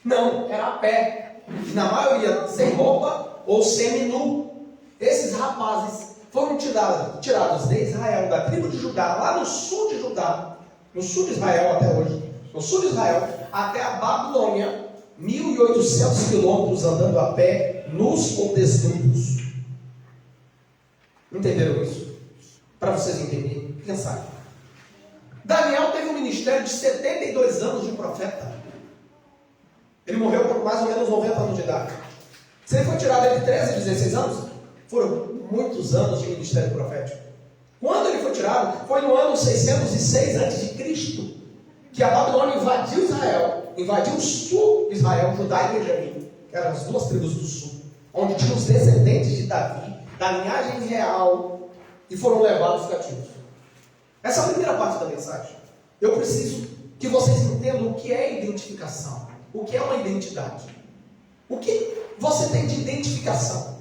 Não, era a pé. E na maioria sem roupa ou semi-nu. Esses rapazes foram tirados de Israel, da tribo de Judá, lá no sul de Judá, no sul de Israel até hoje, no sul de Israel, até a Babilônia, 1.800 quilômetros andando a pé, nus ou desnudos. Entenderam isso? Para vocês entenderem, pensar. Daniel teve um ministério de 72 anos de profeta. Ele morreu com mais ou menos 90 anos de idade. Se ele foi tirado entre 13 e 16 anos, foram muitos anos de ministério profético. Quando ele foi tirado, foi no ano 606 a.C., que a Babilônia invadiu Israel, invadiu o sul de Israel, Judá e Benjamim, que eram as duas tribos do sul, onde tinham os descendentes de Davi, da linhagem real, e foram levados cativos. Essa é a primeira parte da mensagem. Eu preciso que vocês entendam o que é identificação, o que é uma identidade. O que você tem de identificação?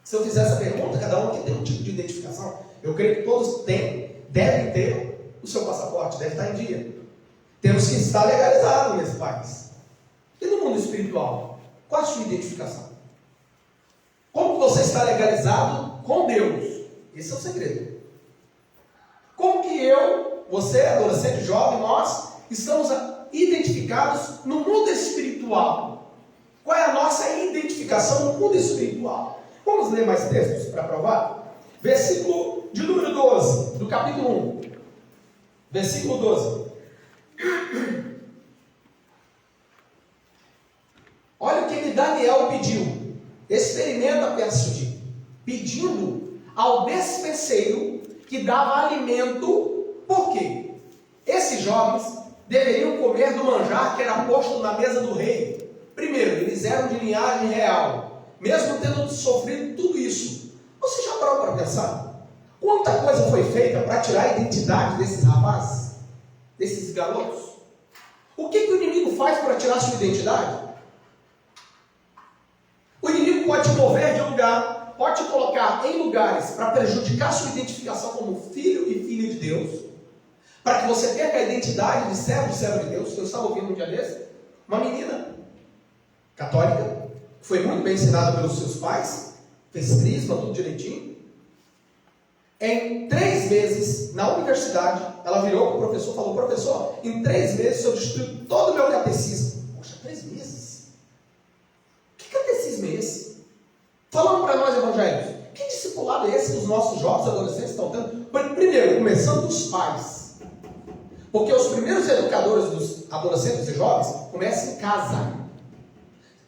Se eu fizer essa pergunta, cada um aqui tem um tipo de identificação. Eu creio que todos devem ter o seu passaporte, deve estar em dia. Temos que estar legalizados nesse país. E no mundo espiritual? Qual a sua identificação? Como você está legalizado com Deus? Esse é o segredo. Como que você, adolescente, jovem, nós estamos identificados no mundo espiritual? Qual é a nossa identificação no mundo espiritual? Vamos ler mais textos para provar? Versículo de número 12, do capítulo 1. Versículo 12. Olha o que Daniel pediu. Experimenta, penso, pedindo ao despenseiro que dava alimento. Por quê? Esses jovens deveriam comer do manjar que era posto na mesa do rei. Primeiro, eles eram de linhagem real, mesmo tendo sofrido tudo isso. Você já parou para pensar? Quanta coisa foi feita para tirar a identidade desses rapazes, desses garotos? O que o inimigo faz para tirar a sua identidade? O inimigo pode te mover de lugar, pode te colocar em lugares para prejudicar a sua identificação como filho e filha de Deus, para que você perca a identidade de servo de Deus. Eu estava ouvindo um dia desse, uma menina católica, foi muito bem ensinada pelos seus pais, fez crisma, tudo direitinho. Em 3 meses, na universidade, ela virou para o professor e falou: professor, em 3 meses eu destruí todo o meu catecismo. Poxa, 3 meses? Que catecismo é esse? Falando para nós evangélicos, que discipulado é esse que os nossos jovens adolescentes estão tendo? Primeiro, começando dos pais. Porque os primeiros educadores dos adolescentes e jovens começam em casa.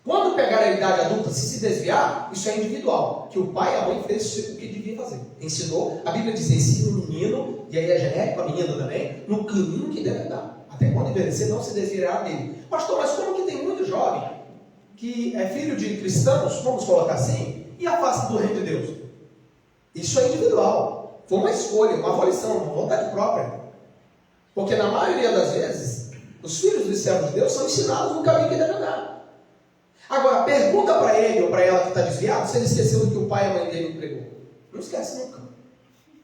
Quando pegar a idade adulta, se desviar, isso é individual. Que o pai e a mãe fez o que devia fazer. Ensinou, a Bíblia diz: ensina o menino, e aí é genérico, a menina também, no caminho que deve dar. Até quando envelhecer, não se desviará dele. Pastor, mas como que tem muito jovem que é filho de cristãos, vamos colocar assim, e afasta do reino de Deus? Isso é individual. Foi uma escolha, uma volição, uma vontade própria. Porque na maioria das vezes, os filhos dos servos de Deus são ensinados no caminho que deve andar. Agora, pergunta para ele ou para ela que está desviado se ele esqueceu do que o pai e a mãe dele entregou. Não esquece nunca.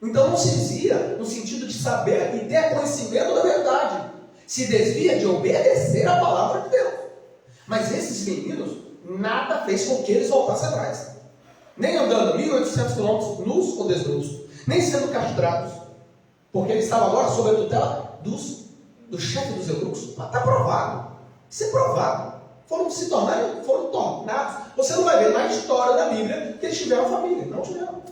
Então não se desvia no sentido de saber e ter conhecimento da verdade. Se desvia de obedecer a palavra de Deus. Mas esses meninos, nada fez com que eles voltassem atrás. Nem andando 1.800 quilômetros nus ou desnudos. Nem sendo castrados. Porque eles estavam agora sob a tutela do chefe dos eunucos. Está provado. Isso é provado. Foram tornados. Você não vai ver na história da Bíblia que eles tiveram família. Não tiveram.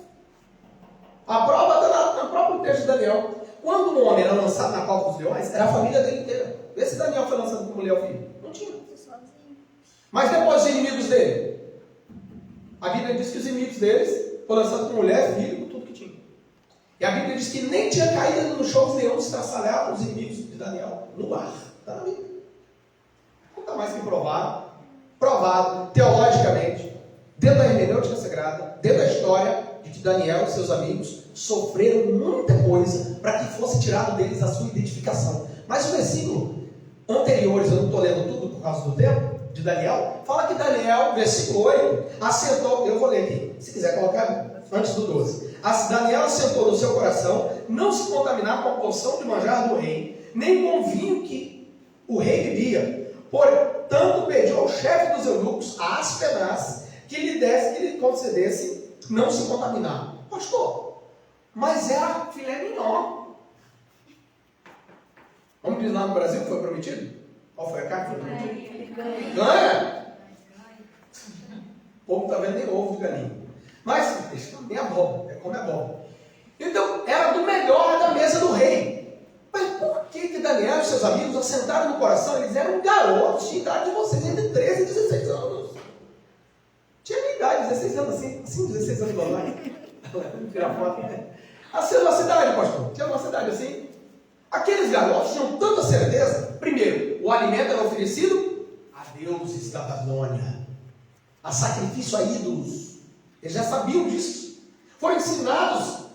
A prova está no próprio texto de Daniel. Quando um homem era lançado na cova dos leões, era a família dele inteira. Vê se Daniel foi lançado com mulher ou filho. Não tinha. Mas depois os inimigos dele. A Bíblia diz que os inimigos deles foram lançados com mulher, filho, com tudo que tinha. E a Bíblia diz que nem tinha caído no chão, os leões estraçalhavam os inimigos de Daniel no ar. Está na Bíblia. Está mais que provado teologicamente, dentro da hermenêutica sagrada, dentro da história, de que Daniel e seus amigos sofreram muita coisa para que fosse tirado deles a sua identificação. Mas o versículo anteriores, eu não estou lendo tudo por causa do tempo, de Daniel, fala que Daniel, versículo 8, assentou, eu vou ler aqui, se quiser colocar antes do 12. Daniel assentou no seu coração não se contaminar com a porção de manjar do rei, nem com o vinho que o rei bebia. Portanto, pediu ao chefe dos eunucos, a Aspenaz, que lhe concedesse não se contaminar. Pastor, mas era filé mignon. Vamos dizer lá no Brasil que foi prometido? Qual foi a carne que foi prometida? Ganha! O povo está vendo nem ovo de galinha. Mas, nem abóbora, come abóbora. Então, era do melhor da mesa do rei. Mas por que Daniel e seus amigos assentaram no coração? Eles eram garotos de idade de vocês, entre 13 e 16 anos. Tinha minha idade, 16 anos assim 16 anos igual lá. Vamos tirar foto. Assim na cidade, pastor. Tinha uma cidade assim. Aqueles garotos tinham tanta certeza. Primeiro, o alimento era oferecido a deuses da Babilônia, a sacrifício a ídolos. Eles já sabiam disso. Foram ensinados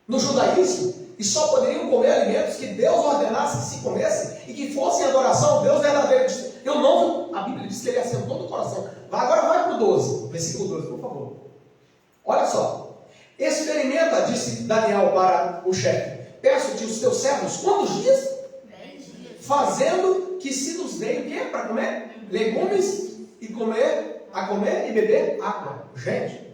no judaísmo e só poderiam comer alimentos que Deus ordenasse que se comessem e que fossem adoração ao Deus verdadeiro. Eu não, a Bíblia diz que ele assentou no coração. Agora vai para o 12, versículo 12, por favor. Olha só. Experimenta, disse Daniel para o chefe. Peço-te os teus servos quantos dias? 10 dias. Fazendo que se nos dê o quê? Para comer? Legumes e comer e beber água. Gente,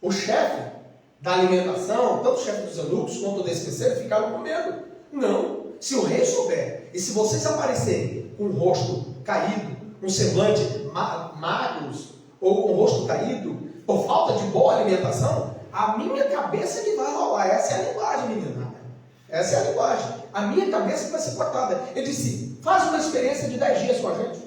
o chefe da alimentação, tanto o chefe dos eunucos quanto o despenseiro, ficaram com medo. Não. Se o rei souber, e se vocês aparecerem com o rosto caído, com semblante magros, ou com o rosto caído, por falta de boa alimentação, a minha cabeça que vai rolar. Essa é a linguagem, menina. Essa é a linguagem. A minha cabeça que vai ser cortada. Ele disse, faz uma experiência de 10 dias com a gente.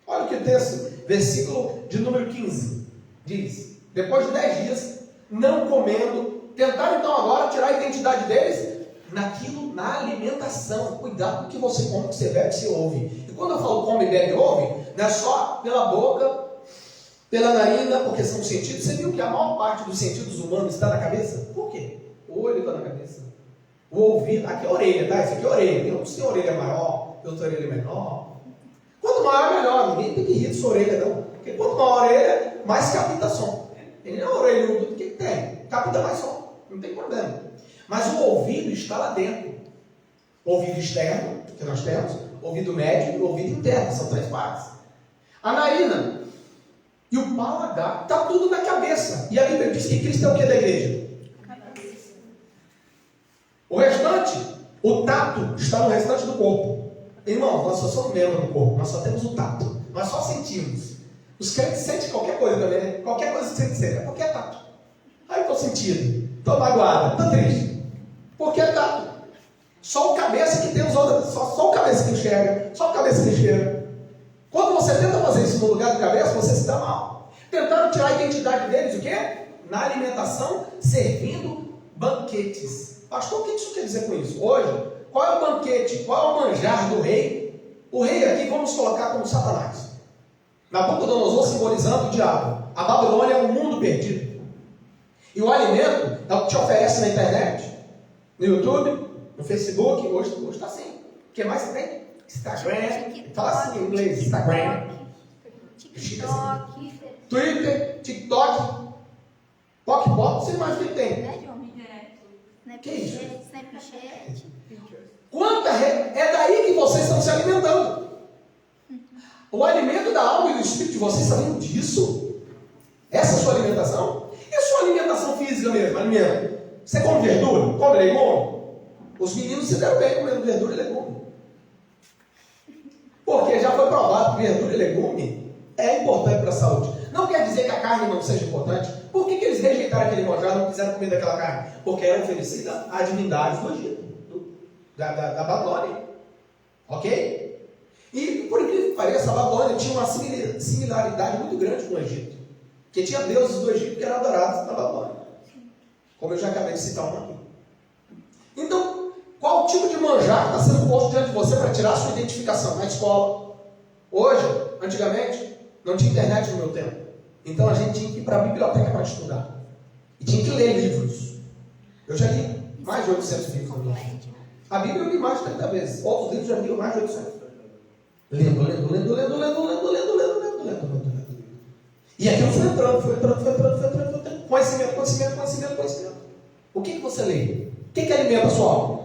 Olha o que texto, versículo de número 15, diz, depois de 10 dias, não comendo, tentaram então agora tirar a identidade deles na alimentação. Cuidado com o que você come, o que você bebe, o que você ouve. E quando eu falo come, bebe, ouve, não é só pela boca, pela narina, porque são sentidos. Você viu que a maior parte dos sentidos humanos está na cabeça? Por quê? O olho está na cabeça. O ouvido, aqui é a orelha, tá? Isso aqui é a orelha. Tem uns que tem orelha maior, tem outra orelha menor. Quanto maior, melhor. Ninguém tem que rir de sua orelha, não. Porque quanto maior a orelha, mais capta som. Ele não é orelhudo, o que tem? Capta mais som. Não tem problema. Mas o ouvido está lá dentro. O ouvido externo, que nós temos, o ouvido médio e o ouvido interno. São 3 partes. A narina e o paladar, está tudo na cabeça. E a Bíblia diz que Cristo é o que da igreja? O restante, o tato, está no restante do corpo. Irmão, nós só somos membros do corpo, nós só temos o tato. Nós só sentimos. Os crentes sentem qualquer coisa também, né? Qualquer coisa que você sente, qualquer tato. Aí eu estou sentindo, estou magoado, estou triste. Porque é tato. Só o cabeça que tem os outros, só o cabeça que enxerga, só o cabeça que enxerga. Quando você tenta fazer isso no lugar do cabeça, você se dá mal. Tentaram tirar a identidade deles, o quê? Na alimentação, servindo banquetes. Pastor, o que isso quer dizer com isso? Hoje, qual é o banquete, qual é o manjar do rei? O rei aqui vamos colocar como Satanás. Nabucodonosor simbolizando o diabo. A Babilônia é um mundo perdido. E o alimento é o que te oferece na internet, no YouTube, no Facebook. Hoje está assim. O que mais você tem? Instagram. Fala assim em inglês. Instagram. TikTok. Twitter, TikTok. Pokepop, você imagina o que tem. Que isso? Snapchat. É daí que vocês estão se alimentando. O alimento da alma e do espírito de vocês sabem disso? Essa é a sua alimentação? E a sua alimentação física mesmo? Alimento? Você come verdura? Come legume? Os meninos se deram bem comendo verdura e legume. Porque já foi provado que verdura e legume é importante para a saúde. Não quer dizer que a carne não seja importante. Por que eles rejeitaram aquele manjar e não quiseram comer daquela carne? Porque era oferecida a divindades do Egito, da Babilônia. Ok? E por incrível que pareça, a Babilônia tinha uma similaridade muito grande com o Egito. Porque tinha deuses do Egito que eram adorados na Babilônia. Como eu já acabei de citar um aqui. Então, qual tipo de manjar está sendo posto diante de você para tirar a sua identificação? Na escola. Hoje, antigamente, não tinha internet no meu tempo. Então a gente tinha que ir para a biblioteca para estudar. E tinha que ler livros. Eu já li mais de 800 livros na minha vida. A Bíblia eu li mais de 30 vezes. Outros livros já li mais de 800. Lendo. E aquilo foi entrando. Conhecimento. O que você lê? O que alimenta a sua alma?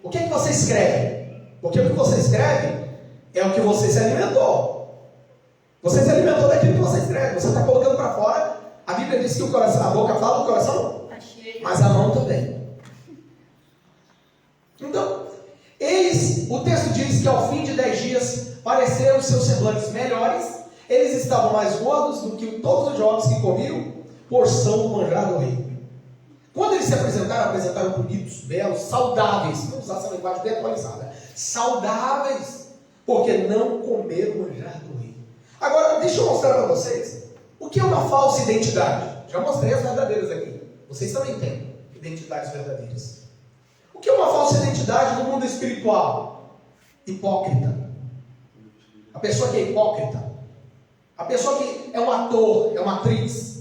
O que você escreve? Porque o que você escreve é o que você se alimentou. Você se alimentou daquilo que você escreve. Você está colocando para fora. A Bíblia diz que o coração, a boca fala, o coração, Tá cheio. mas a mão também. Então, o texto diz que ao fim de 10 dias pareceram seus semblantes melhores. Eles estavam mais gordos do que todos os jovens que comiam porção do manjar do rei. Quando eles se apresentaram bonitos, belos, saudáveis. Vamos usar essa linguagem bem atualizada. Saudáveis, porque não comeram o manjar do rei. Agora, deixa eu mostrar para vocês o que é uma falsa identidade. Já mostrei as verdadeiras aqui. Vocês também têm identidades verdadeiras. O que é uma falsa identidade no mundo espiritual? Hipócrita. A pessoa que é hipócrita. A pessoa que é um ator, é uma atriz.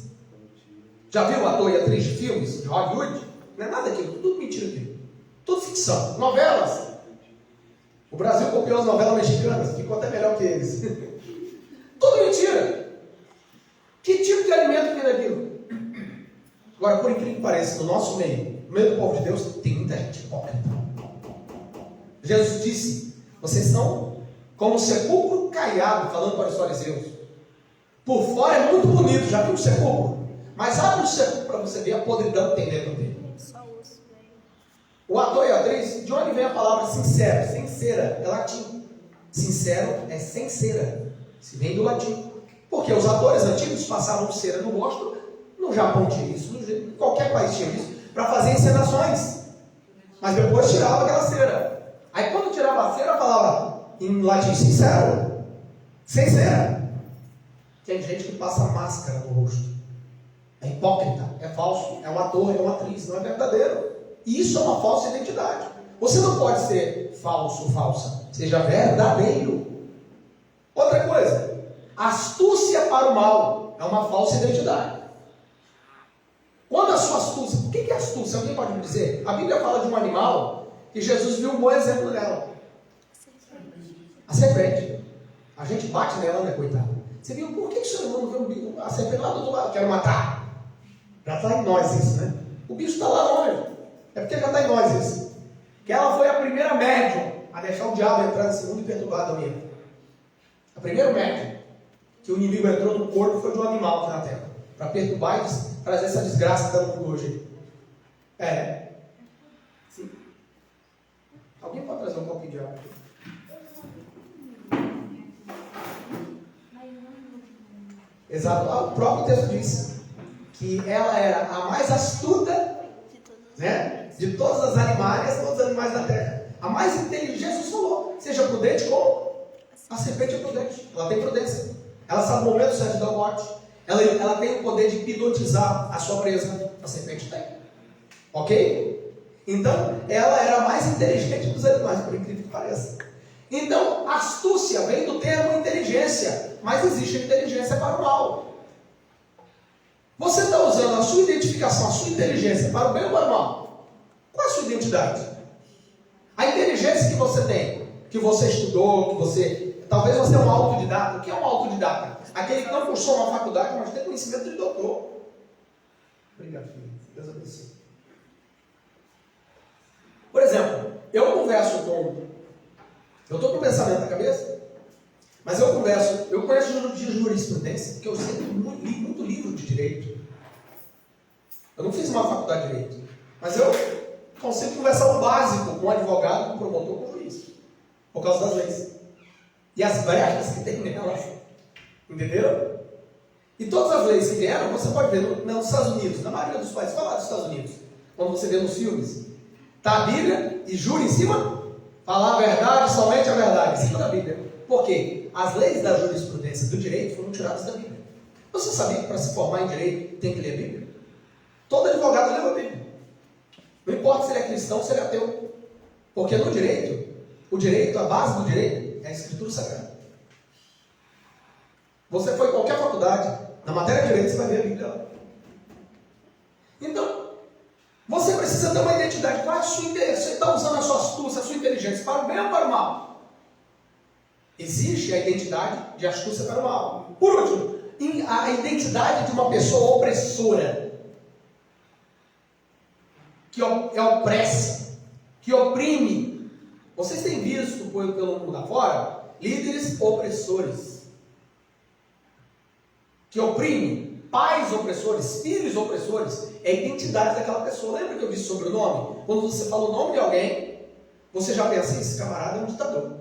Já viu ator e atriz de filmes de Hollywood? Não é nada aquilo, tudo mentira aquilo. Tudo ficção. Novelas. O Brasil copiou as novelas mexicanas, ficou até melhor que eles. Tudo mentira. Que tipo de alimento vem daquilo? Agora, por incrível que pareça, no nosso meio, no meio do povo de Deus, tem muita gente hipócrita. Jesus disse: vocês são como um sepulcro caiado, falando para os fariseus. Por fora é muito bonito, já viu o sepulcro? Mas abre o sepulcro para você ver a podridão que tem dentro dele. Só osso, velho. O ator e a atriz, de onde vem a palavra sincero? Sincera, é latim. Sincero é sem cera. Se vem do latim. Porque os atores antigos passavam cera no rosto. No Japão tinha isso, em qualquer país tinha isso, para fazer encenações. Mas depois tirava aquela cera. Aí quando tirava a cera, falava em latim sincero. Sem cera. Tem gente que passa máscara no rosto. É hipócrita, é falso, é um ator, é uma atriz, não é verdadeiro. E isso é uma falsa identidade. Você não pode ser falso ou falsa, seja verdadeiro. Outra coisa, astúcia para o mal é uma falsa identidade. Quando a sua astúcia, o que é astúcia? Alguém pode me dizer? A Bíblia fala de um animal que Jesus viu um bom exemplo nela. A serpente. A gente bate nela, né, coitada? Você viu, por que o ser humano vê a serpente lá do outro lado? Quero matar. Já está em nós isso, né? O bicho está lá longe. É porque já está em nós isso. Que ela foi a primeira médium a deixar o diabo entrar nesse mundo e perturbar a minha. A primeira médium que o inimigo entrou no corpo foi de um animal aqui na terra. Para perturbar e trazer essa desgraça que está no mundo hoje. É. Sim. Alguém pode trazer um pouquinho de água aqui? Exato. O próprio texto diz que ela era a mais astuta, né, de todas as animais, todos os animais da terra. A mais inteligente. Jesus falou: seja prudente como a serpente é prudente. Ela tem prudência. Ela sabe o momento certo da morte. Ela tem o poder de hipnotizar a sua presa. A serpente tem. Ok? Então, ela era a mais inteligente dos animais, por incrível que pareça. Então, astúcia vem do termo inteligência, mas existe inteligência para o mal. Você está usando a sua identificação, a sua inteligência para o bem ou para o mal? Qual é a sua identidade? A inteligência que você tem, que você estudou, que você... Talvez você é um autodidata. O que é um autodidata? Aquele que não cursou uma faculdade, mas tem conhecimento de doutor. Obrigado, filho. Deus abençoe. Por exemplo, eu converso com... Eu estou com o pensamento na cabeça, mas eu conheço de jurisprudência, porque eu sempre li muito livro de direito. Eu não fiz uma faculdade de direito, mas eu consigo conversar o básico com um advogado, com um promotor, com um juiz, por causa das leis. E as brechas que tem nelas. Entenderam? E todas as leis que vieram, você pode ver nos Estados Unidos, na maioria dos países, fala dos Estados Unidos, quando você vê nos filmes, está a Bíblia e jura em cima. Falar a verdade, somente a verdade, em cima da Bíblia. Por quê? As leis da jurisprudência do direito foram tiradas da Bíblia. Você sabia que para se formar em direito tem que ler a Bíblia? Todo advogado lê a Bíblia. Não importa se ele é cristão ou se ele é ateu. Porque no direito, a base do direito é a Escritura Sagrada. Você foi em qualquer faculdade, na matéria de direito você vai ver a Bíblia lá. Então, você precisa ter uma identidade. Qual é a sua inteligência? Você está usando a sua astúcia, a sua inteligência para o bem ou para o mal? Existe a identidade de astúcia para o mal. Por último, a identidade de uma pessoa opressora, que opressa, que oprime. Vocês têm visto pelo mundo afora líderes opressores, que oprimem, pais opressores, filhos opressores. É a identidade daquela pessoa. Lembra que eu disse sobre o nome? Quando você fala o nome de alguém, você já pensa, esse camarada é um ditador.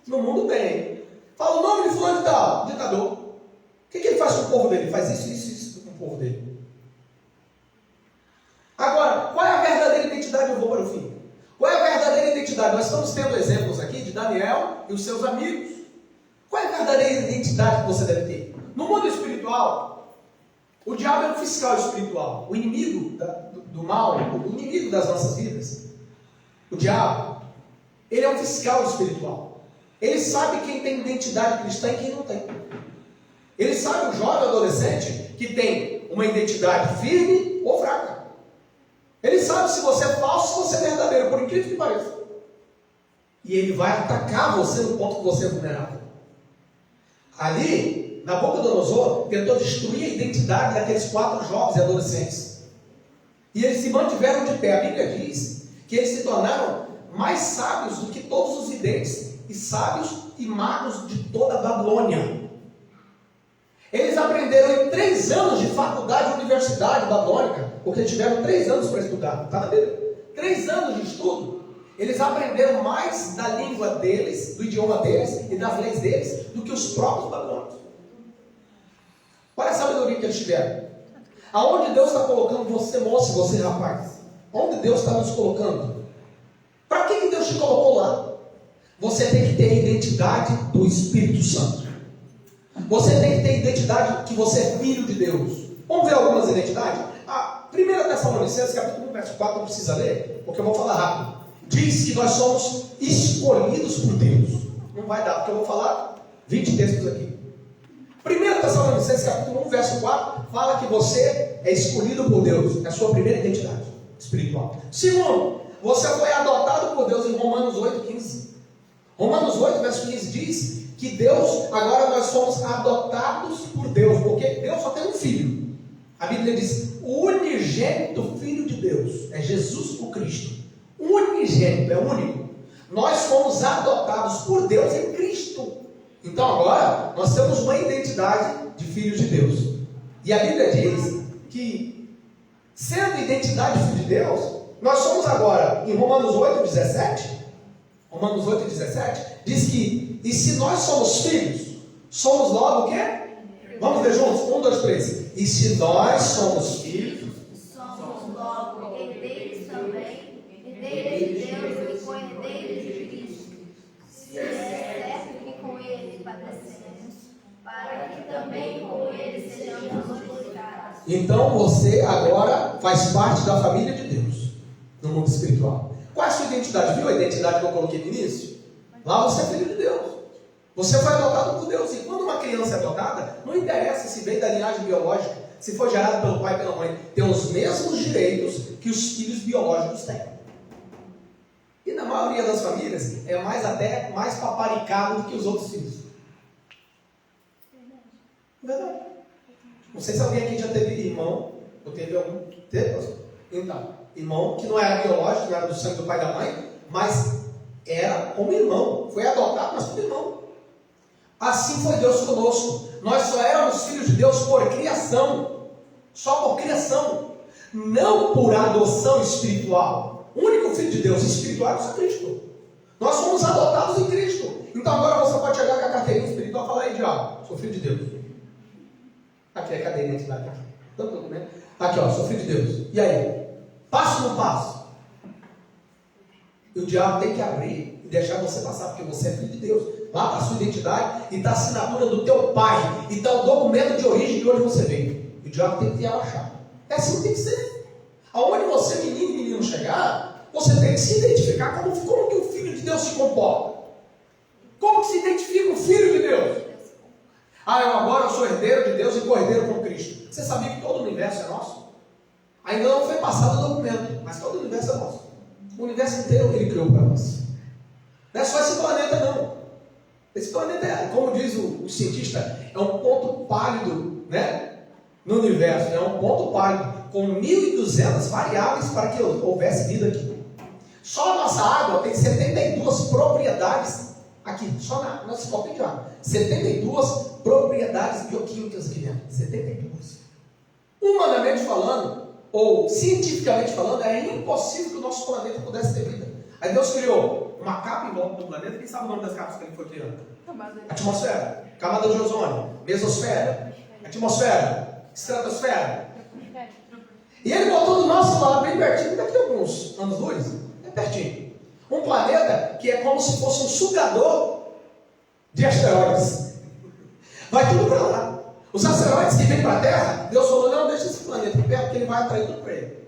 No mundo tem. Fala o nome de fulano de tal, ditador. O que ele faz com o povo dele? Ele faz isso com o povo dele. Agora, qual é a verdadeira identidade? Eu vou para o fim. Qual é a verdadeira identidade? Nós estamos tendo exemplos aqui de Daniel e os seus amigos. Qual é a verdadeira identidade que você deve ter? No mundo espiritual, o diabo é um fiscal espiritual. O inimigo do mal, o inimigo das nossas vidas. O diabo, ele é um fiscal espiritual. Ele sabe quem tem identidade cristã e quem não tem. Ele sabe o jovem adolescente que tem uma identidade firme ou fraca. Ele sabe se você é falso ou se você é verdadeiro, por incrível que pareça. E ele vai atacar você no ponto que você é vulnerável. Ali, Nabucodonosor tentou destruir a identidade daqueles 4 jovens e adolescentes. E eles se mantiveram de pé. A Bíblia diz que eles se tornaram mais sábios do que todos os videntes e sábios e magos de toda a Babilônia. Eles aprenderam em 3 anos de faculdade e universidade babilônica, porque eles tiveram 3 anos para estudar. Está na Bíblia? 3 anos de estudo. Eles aprenderam mais da língua deles, do idioma deles e das leis deles, do que os próprios babilônios. Olha a sabedoria que eles tiveram. Aonde Deus está colocando você, moço, e você, rapaz? Onde Deus está nos colocando? Para que Deus te colocou lá? Você tem que ter a identidade do Espírito Santo. Você tem que ter a identidade que você é filho de Deus. Vamos ver algumas identidades? A 1 Tessalonicenses, capítulo 1, verso 4, não precisa ler, porque eu vou falar rápido. Diz que nós somos escolhidos por Deus. Não vai dar, porque eu vou falar 20 textos aqui. 1 Tessalonicenses, capítulo 1, verso 4, fala que você é escolhido por Deus. É a sua primeira identidade espiritual. Segundo, você foi adotado por Deus em Romanos 8, 15. Romanos 8, verso 15 diz que Deus, agora nós somos adotados por Deus, porque Deus só tem um filho. A Bíblia diz, o unigênito Filho de Deus, é Jesus o Cristo. Unigênito, é único. Nós fomos adotados por Deus em Cristo. Então agora, nós temos uma identidade de filhos de Deus. E a Bíblia diz que, sendo identidade de filho de Deus, nós somos agora, em Romanos 8, 17, Romanos 8, 17, diz que, e se nós somos filhos, somos logo o quê? Vamos ver juntos? 1, 2, 3. E se nós somos filhos, Somos logo herdeiros também, herdeiros de Deus e co-herdeiros de Cristo. Se é certo que com ele padecemos, para que também com ele sejamos glorificados. então você agora faz parte da família de Deus, no mundo espiritual. Qual é a sua identidade? Viu a identidade que eu coloquei no início? Lá você é filho de Deus. Você foi adotado por Deus. E quando uma criança é adotada, não interessa se vem da linhagem biológica, se foi gerado pelo pai e pela mãe, tem os mesmos direitos que os filhos biológicos têm. E na maioria das famílias, é até mais paparicado do que os outros filhos. Verdade. Não sei se alguém aqui já teve irmão, ou teve algum. Teve, pastor? Então, irmão que não era biológico, não era do sangue do pai e da mãe, mas era como irmão. Foi adotado, mas como irmão. Assim foi Deus conosco. Nós só éramos filhos de Deus por criação. Só por criação. Não por adoção espiritual. O único filho de Deus espiritual é o Cristo. Nós fomos adotados em Cristo. Então agora você pode chegar com a carteirinha espiritual e falar aí, diabo, sou filho de Deus. Aqui é a cadeirinha de identidade. Aqui, ó, sou filho de Deus. E aí? Passo ou não passo? E o diabo tem que abrir e deixar você passar, porque você é filho de Deus. Lá está a sua identidade e está a assinatura do teu pai. E está o documento de origem de onde você veio. E o diabo tem que te abaixar. É assim que tem que ser. Aonde você, menino e menino, chegar, você tem que se identificar como que o filho de Deus se comporta. Como que se identifica o filho de Deus? Agora eu sou herdeiro de Deus e co-herdeiro com Cristo. Você sabia que todo o universo é nosso? Ainda não foi passado o documento, mas todo o universo é nosso. O universo inteiro Ele criou para nós. Não é só esse planeta, não. Esse planeta, como diz o cientista, é um ponto pálido, né? No universo, é um ponto pálido, com 1.200 variáveis para que houvesse vida aqui. Só a nossa água tem 72 propriedades aqui, só na nossa copinha de água. 72 propriedades bioquímicas aqui dentro. 72. Humanamente falando, ou cientificamente falando, é impossível que o nosso planeta pudesse ter vida. Aí Deus criou uma capa em volta do planeta. Quem sabe o nome das capas que ele foi criando? Atmosfera, camada de ozônio, mesosfera, atmosfera, estratosfera. E ele botou do nosso lado bem pertinho, daqui a alguns anos-luz, é pertinho. Um planeta que é como se fosse um sugador de asteroides. Vai tudo para lá. Os asteroides que vêm para a Terra, Deus falou, não, deixa esse planeta perto, porque ele vai atrair tudo para ele.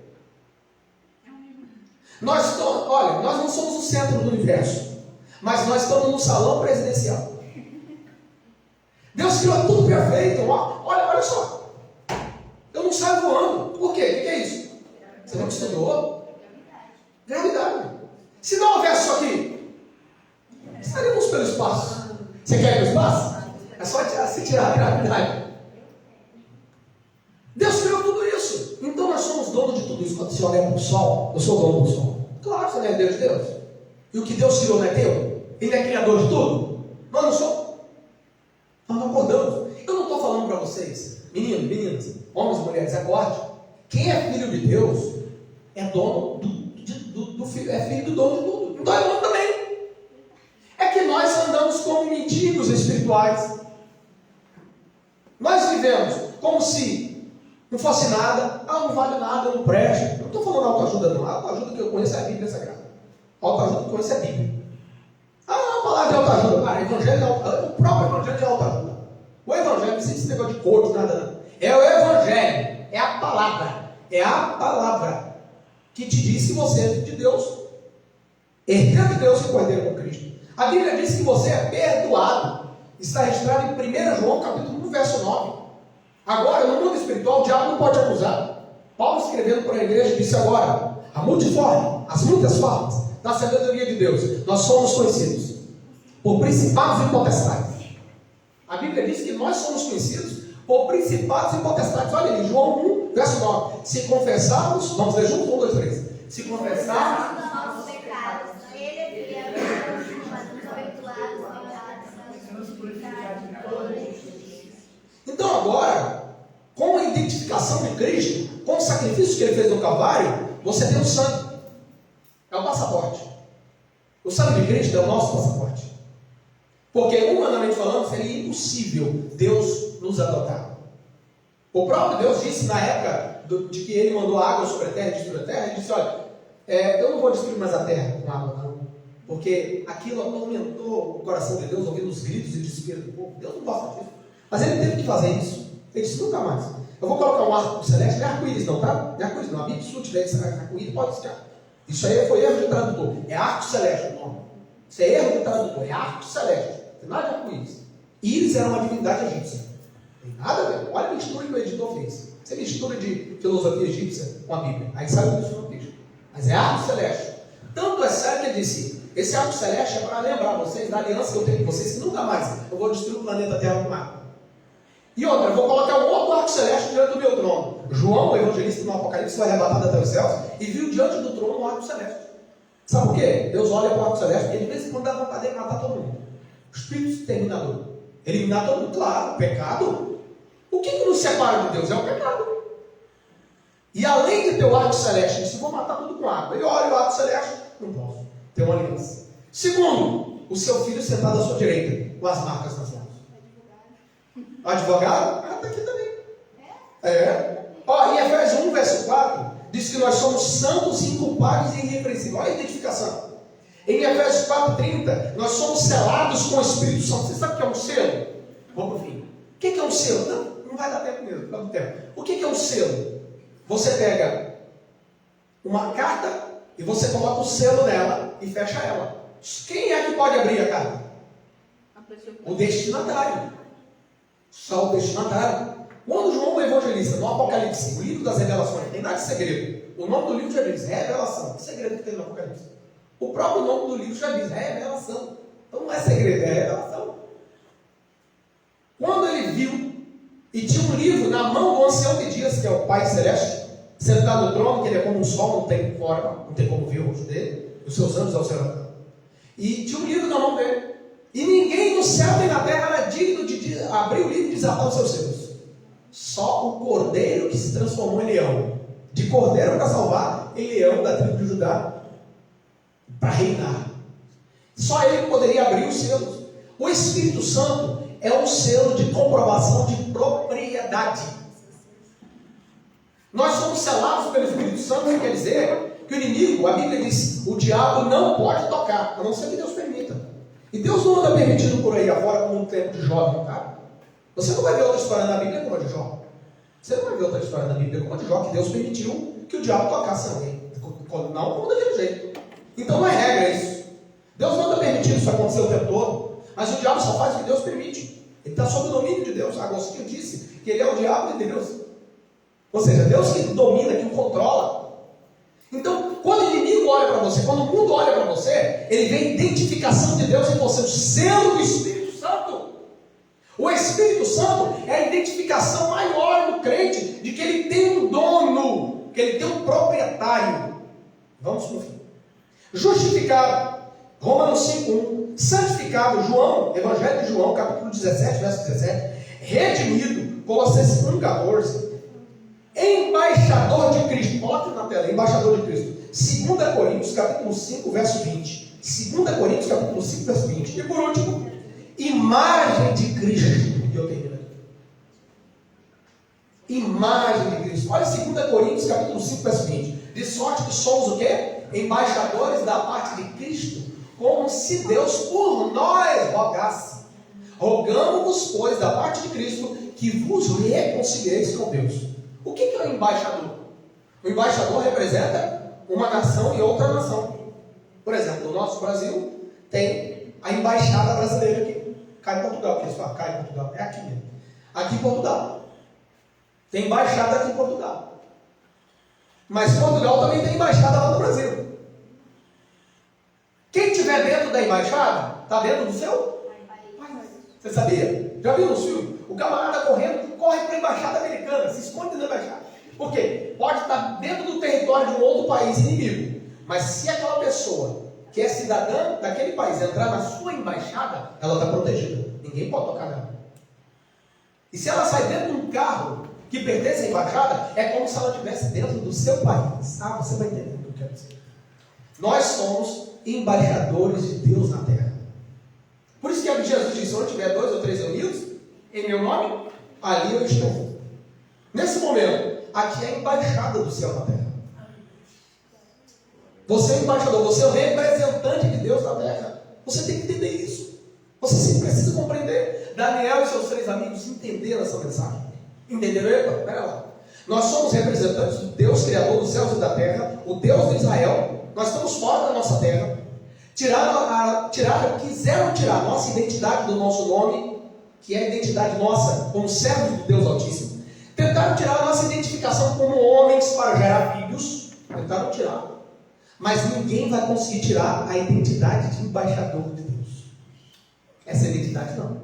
Olha, nós não somos o centro do universo, mas nós estamos no salão presidencial. Deus criou tudo perfeito. Olha só. Eu não saio voando. Por quê? O que é isso? Você não estudou? Gravidade. Se não houvesse isso aqui, estaríamos pelo espaço. Você quer ir para o espaço? É só se tirar a gravidade. Deus criou tudo isso. Então nós somos donos de tudo isso. Quando você olha para o sol, eu sou dono do sol. Claro, você não é Deus de Deus. E o que Deus criou não é teu? Ele é criador de tudo? Nós não somos. Nós não acordamos. Eu não estou falando para vocês, meninos, meninas, homens e mulheres, acorde. Quem é filho de Deus é dono do filho, é filho do dono de tudo. Então é dono também. É que nós andamos como mendigos espirituais. Nós vivemos como se não fosse nada. Ah, não vale nada, não preste. Não estou falando autoajuda não. A autoajuda que eu conheço é a Bíblia Sagrada. A autoajuda que eu conheço é a Bíblia. Ah, a palavra de autoajuda. Cara, o próprio evangelho de autoajuda. O evangelho não precisa desse negócio de coach, nada não. É o evangelho. É a palavra. É a palavra que te diz que você é filho de Deus. Herdeiro de Deus e cordeiro com Cristo. A Bíblia diz que você é perdoado. Está registrado em 1 João capítulo 1, verso 9. Agora, no mundo espiritual, o diabo não pode acusar. Paulo, escrevendo para a igreja, disse agora: a multiforme, as muitas formas da sabedoria de Deus, nós somos conhecidos por principados e potestades. A Bíblia diz que nós somos conhecidos por principados e potestades. Olha ali, João 1, verso 9. Se confessarmos, vamos ler juntos, 1, 2, 3. Se confessarmos nossos pecados, ele é fiel para nos perdoar Então agora, com a identificação de Cristo, com o sacrifício que ele fez no Calvário, você tem o sangue. É o passaporte. O sangue de Cristo é o nosso passaporte. Porque, humanamente falando, seria impossível Deus nos adotar. O próprio Deus disse na época de que ele mandou água sobre a terra e destruiu a terra, ele disse, olha, eu não vou destruir mais a terra com água não, porque aquilo atormentou o coração de Deus, ouvindo os gritos e desespero do povo. Deus não gosta disso. Mas ele teve que fazer isso. Ele disse, nunca mais. Eu vou colocar um arco celeste, não é arco-íris não, tá? Não é arco-íris não. A Bíblia, se não tiver esse arco-íris, pode ficar. Isso aí foi erro de tradutor. É arco celeste o nome. Isso é erro de tradutor. É arco celeste. Não tem nada de arco-íris. Íris era uma divindade egípcia. Não tem nada a ver. Olha a mistura que o editor fez. Você mistura de filosofia egípcia com a Bíblia. Aí saiu isso no texto. Mas é arco celeste. Tanto é sério que ele disse, esse arco celeste é para lembrar vocês da aliança que eu tenho com vocês, que nunca mais eu vou destruir o planeta Terra com água. E outra, eu vou colocar um outro arco celeste diante do meu trono. João, o evangelista no Apocalipse, foi arrebatado até os céus e viu diante do trono um arco celeste. Sabe por quê? Deus olha para o arco celeste e de vez em quando dá vontade de matar todo mundo. O espírito exterminador. Eliminar todo mundo. Claro, pecado. O que nos separa de Deus? É o pecado. E além de ter o arco celeste, ele disse, vou matar tudo com água. Ele olha o arco celeste, não posso. Tem uma aliança. Segundo, o seu filho sentado à sua direita, com as marcas nas mãos. Advogado? Ah, está aqui também. Ó, em Efésios 1, verso 4, diz que nós somos santos, inculpáveis e irrepreensíveis. Olha a identificação. Em Efésios 4,30, nós somos selados com o Espírito Santo. Você sabe o que é um selo? Vamos para o fim. O que é um selo? Não vai dar tempo mesmo, não dá tempo. O que é um selo? Você pega uma carta e você coloca o selo nela e fecha ela. Quem é que pode abrir a carta? O destinatário. Só o destinatário. Quando João o evangelista, no Apocalipse, o livro das revelações, não tem nada de segredo. O nome do livro já diz revelação. Que segredo que tem no Apocalipse? O próprio nome do livro já diz revelação. Então não é segredo, é revelação. Quando ele viu e tinha um livro na mão do ancião de dias, que é o Pai Celeste, sentado no trono, que ele é como um sol, não tem forma, não tem como ver o rosto dele, os seus anjos ao seu redor. E tinha um livro na mão dele. E ninguém no céu nem na terra era digno de abrir o livro e desatar os seus selos. Só o cordeiro que se transformou em leão. De cordeiro para salvar, em leão da tribo de Judá, para reinar. Só ele poderia abrir os selos. O Espírito Santo é um selo de comprovação de propriedade. Nós somos selados pelo Espírito Santo, que quer dizer que o inimigo, a Bíblia diz, o diabo não pode tocar, a não ser que Deus permita. E Deus não anda permitindo por aí afora como um tempo de Jó, não tá? Você não vai ver outra história na Bíblia como a de Jó. Você não vai ver outra história na Bíblia como a de Jó, que Deus permitiu que o diabo tocasse alguém. Não como daquele jeito. Então não é regra isso. Deus não anda permitindo isso acontecer o tempo todo, mas o diabo só faz o que Deus permite. Ele está sob o domínio de Deus. Agostinho disse que ele é o diabo de Deus. Ou seja, Deus que domina, que o controla. Então, quando o inimigo olha para você, quando o mundo olha para você, ele vê a identificação de Deus em você, o selo do Espírito Santo. O Espírito Santo é a identificação maior do crente de que ele tem um dono, que ele tem um proprietário. Vamos para o fim. Justificado, Romanos 5:1. Santificado, João, Evangelho de João, capítulo 17, verso 17. Redimido, Colossenses 1:14. Embaixador de Cristo, coloque na tela, embaixador de Cristo. 2 Coríntios, capítulo 5, verso 20. 2 Coríntios, capítulo 5, verso 20. E por último, imagem de Cristo. E eu termino aqui. Imagem de Cristo. Olha 2 Coríntios, capítulo 5, verso 20. De sorte que somos o quê? Embaixadores da parte de Cristo, como se Deus por nós rogasse. Rogamos-vos, pois, da parte de Cristo, que vos reconcilieis com Deus. O que é o embaixador? O embaixador representa uma nação e outra nação. Por exemplo, no nosso Brasil tem a embaixada brasileira aqui. Cá em Portugal, que eles falam, cá em Portugal, é aqui mesmo. Aqui em Portugal. Tem embaixada aqui em Portugal. Mas Portugal também tem embaixada lá no Brasil. Quem estiver dentro da embaixada, está dentro do seu? Você sabia? Já viu no filme? O camarada correndo, corre para a embaixada americana, se esconde na embaixada. Por quê? Pode estar dentro do território de um outro país inimigo. Mas se aquela pessoa que é cidadã daquele país entrar na sua embaixada, ela está protegida. Ninguém pode tocar nela. E se ela sai dentro de um carro que pertence à embaixada, é como se ela estivesse dentro do seu país. Ah, você vai entender o que eu quero dizer. Nós somos embaixadores de Deus na terra. Por isso que Jesus disse: onde tiver 2 ou 3 reunidos em meu nome, ali eu estou. Nesse momento, aqui é a embaixada do céu na terra. Você é embaixador, você é o representante de Deus na terra. Você tem que entender isso. Você sempre precisa compreender. Daniel e seus 3 amigos entenderam essa mensagem. Entenderam? Epa, pera lá. Nós somos representantes do Deus Criador dos céus e da terra, o Deus de Israel. Nós estamos fora da nossa terra. Quiseram tirar a nossa identidade do nosso nome, que é a identidade nossa como servos do Deus Altíssimo. Tentaram tirar a nossa identificação como homens para gerar filhos. Tentaram tirar. Mas ninguém vai conseguir tirar a identidade de embaixador de Deus. Essa identidade não.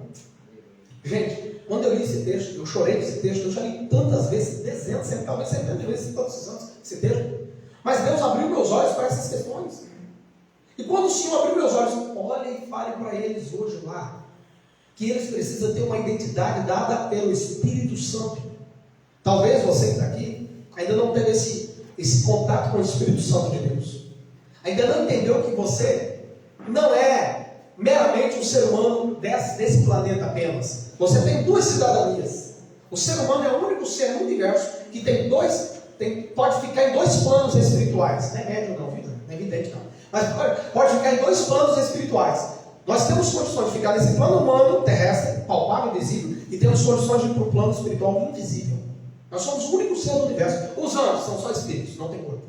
Gente, quando eu li esse texto, eu chorei com esse texto, eu já li tantas vezes, dezenas, talvez centenas de vezes, todos os anos, esse texto. Mas Deus abriu meus olhos para essas questões. E quando o Senhor abriu meus olhos, olha e fale para eles hoje lá, que eles precisam ter uma identidade dada pelo Espírito Santo. Talvez você que está aqui ainda não teve esse contato com o Espírito Santo de Deus. Ainda não entendeu que você não é meramente um ser humano desse planeta apenas. Você tem 2 cidadanias. O ser humano é o único ser no universo que tem pode ficar em 2 planos espirituais. Não é médio não, vida? Não é evidente não. Mas pode ficar em 2 planos espirituais. Nós temos condições de ficar nesse plano humano, terrestre, palpável, invisível, e temos condições de ir para o plano espiritual invisível. Nós somos o único ser do universo. Os anjos são só espíritos, não tem corpo.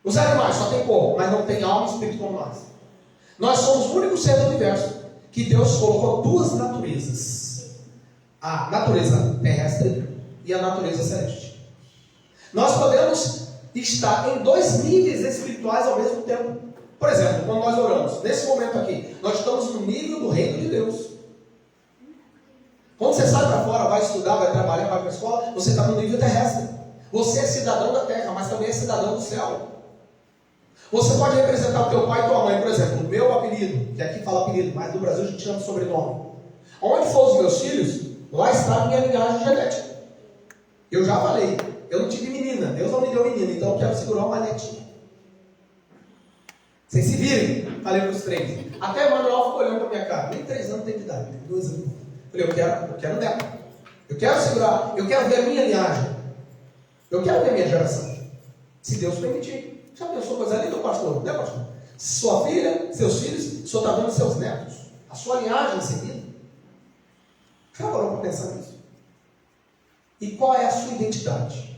Os animais só tem corpo, mas não tem alma e espírito como nós. Nós somos o único ser do universo que Deus colocou 2 naturezas: a natureza terrestre e a natureza celeste. Nós podemos estar em 2 níveis espirituais ao mesmo tempo. Por exemplo, quando nós oramos, nesse momento aqui, nós estamos no nível do reino de Deus. Quando você sai para fora, vai estudar, vai trabalhar, vai para a escola, você está no nível terrestre. Você é cidadão da terra, mas também é cidadão do céu. Você pode representar o teu pai e tua mãe, por exemplo, o meu apelido, que aqui fala apelido, mas no Brasil a gente chama sobrenome. Onde for os meus filhos, lá está a minha linhagem genética. Eu já falei, eu não tive menina, Deus não me deu menina, então eu quero segurar uma netinha. Vocês se virem, falei para os 3. Até Manuel ficou olhando para minha cara, nem 3 anos tem de idade, tem 2 anos. Falei, eu quero neto. Eu quero segurar, eu quero ver a minha linhagem. Eu quero ver a minha geração. Se Deus permitir. Já pensou coisa linda, pastor? Né, pastor? Sua filha, seus filhos, o senhor está vendo seus netos. A sua linhagem seguida. Já parou para pensar nisso? E qual é a sua identidade?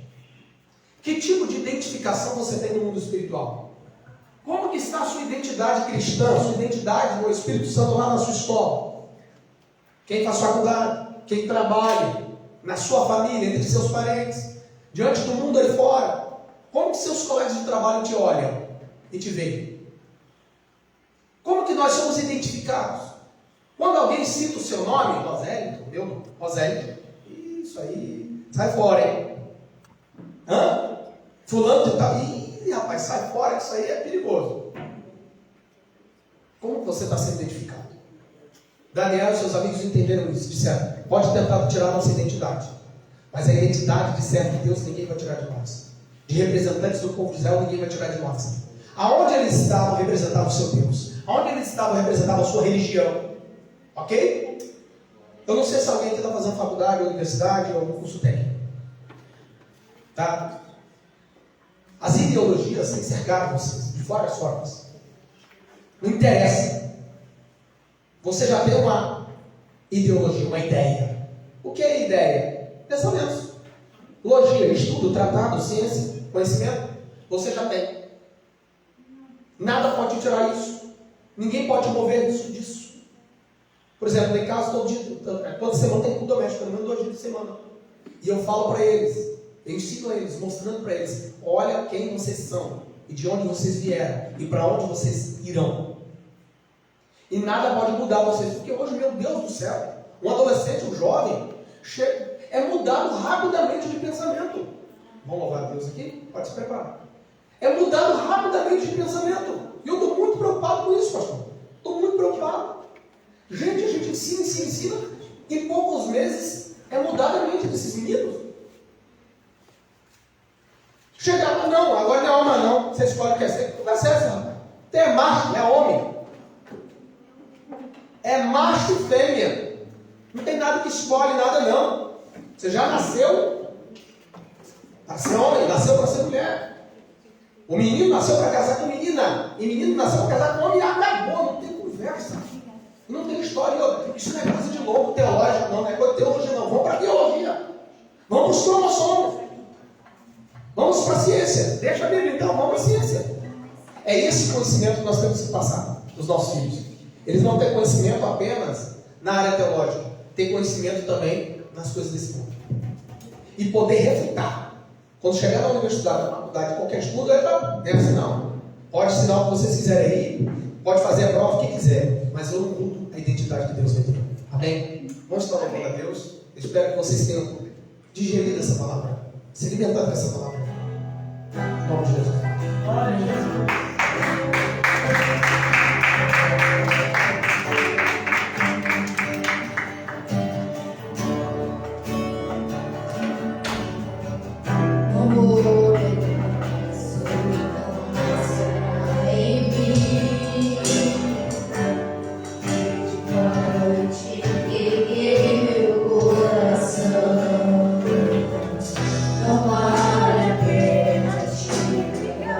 Que tipo de identificação você tem no mundo espiritual? Como que está a sua identidade cristã, a sua identidade no Espírito Santo lá na sua escola? Quem faz faculdade, quem trabalha, na sua família, entre seus parentes, diante do mundo aí fora. Como que seus colegas de trabalho te olham e te veem? Como que nós somos identificados? Quando alguém cita o seu nome, Rosélio, meu nome, Rosélio, isso aí, sai fora, hein? Hã? Fulano de tal, ih, rapaz, sai fora, isso aí é perigoso. Como que você está sendo identificado? Daniel e seus amigos entenderam isso, disseram, pode tentar tirar a nossa identidade, mas a identidade de servo de Deus ninguém vai tirar de nós. De representantes do povo de Israel, ninguém vai tirar de nós. Aonde eles estavam, representavam o seu Deus. Aonde eles estavam, representavam a sua religião. Ok? Eu não sei se alguém aqui está fazendo faculdade, ou universidade, ou algum curso técnico. Tá? As ideologias têm cercado vocês, de várias formas. Não interessa. Você já tem uma ideologia, uma ideia. O que é ideia? Pensamentos. Logia, estudo, tratado, ciência, conhecimento, você já tem. Nada pode te tirar isso. Ninguém pode te mover disso. Por exemplo, em casa, toda semana tem culto doméstico, pelo menos 2 dias de semana. E eu falo para eles, eu ensino a eles, mostrando para eles, olha quem vocês são, e de onde vocês vieram, e para onde vocês irão. E nada pode mudar vocês, porque hoje, meu Deus do céu, um adolescente, um jovem, é mudado rapidamente de pensamento. Vamos louvar a Deus aqui? Pode se preparar. É mudado rapidamente de pensamento. E eu estou muito preocupado com isso, pastor. Estou muito preocupado. Gente, a gente ensina. Em poucos meses é mudada a mente desses meninos. Chegar, não, agora não é homem, não. Você escolhe o que quer ser. Não dá certo, rapaz. Você é macho, é homem. É macho e fêmea. Não tem nada que escolhe, nada não. Você já nasceu para ser homem, nasceu para ser mulher. O menino nasceu para casar com menina. E menino nasceu para casar com homem e acabou. Não tem conversa. Não tem história. Isso não é coisa de louco teológico, não. Não é coisa de teologia, não. Vamos para a teologia. Vamos para os cromossomos. Vamos para a ciência. Deixa a Bíblia então, vamos para a ciência. É esse conhecimento que nós temos que passar para os nossos filhos. Eles não têm conhecimento apenas na área teológica. Tem conhecimento também nas coisas desse mundo. E poder refutar. Quando chegar na universidade, na faculdade, qualquer estudo, é assim, não. Pode ensinar o que vocês quiserem aí, pode fazer a prova que quiser, mas eu não mudo a identidade que Deus me deu. Amém? Vamos estar louvando a Deus. Eu espero que vocês tenham digerido essa palavra, se alimentado com essa palavra. Em nome de Jesus. Glória a Jesus. Não vale a pena te pegar.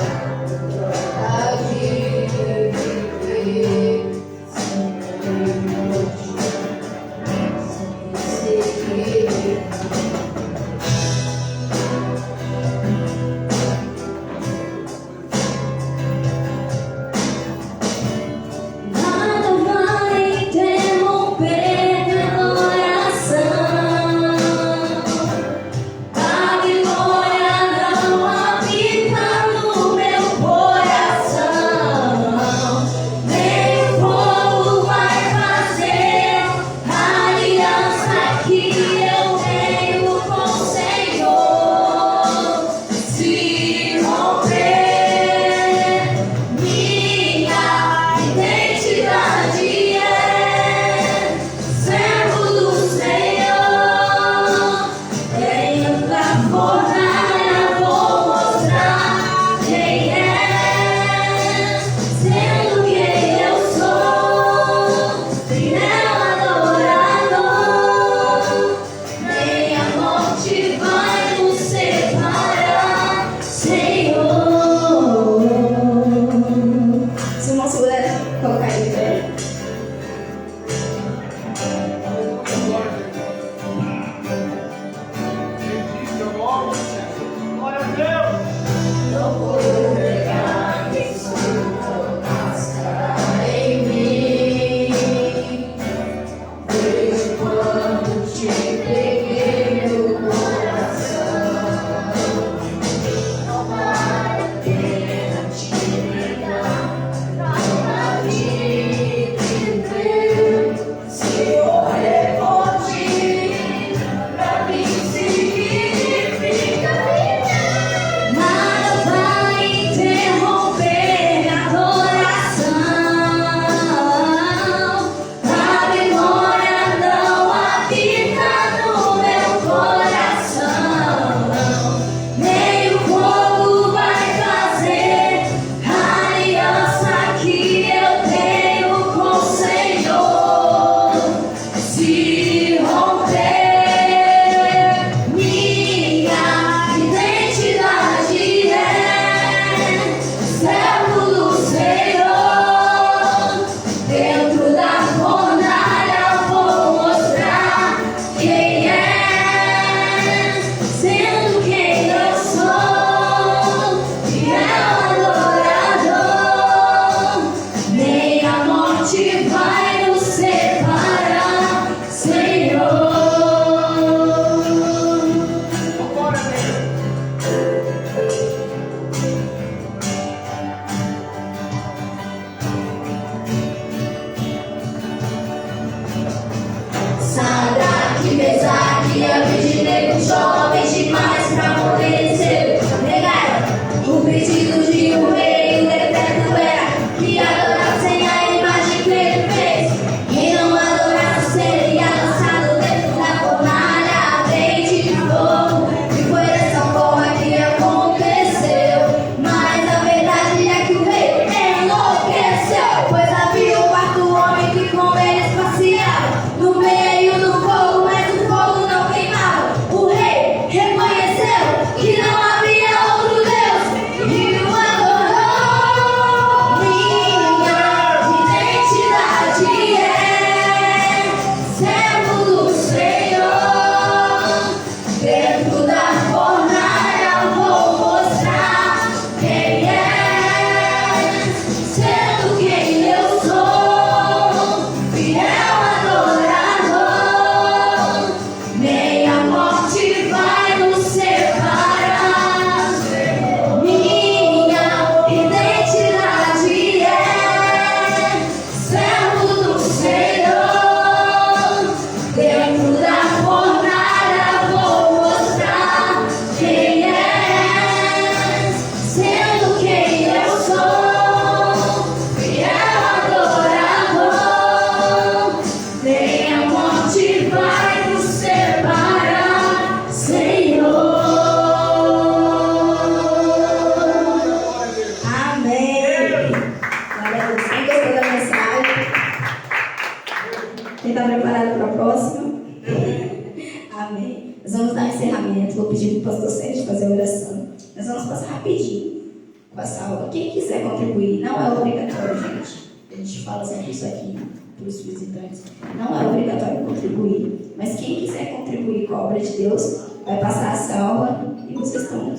quem quiser contribuir, não é obrigatório, gente. A gente fala sempre isso aqui para os visitantes. Não é obrigatório contribuir. Mas quem quiser contribuir com a obra de Deus, vai passar a salva e vocês estão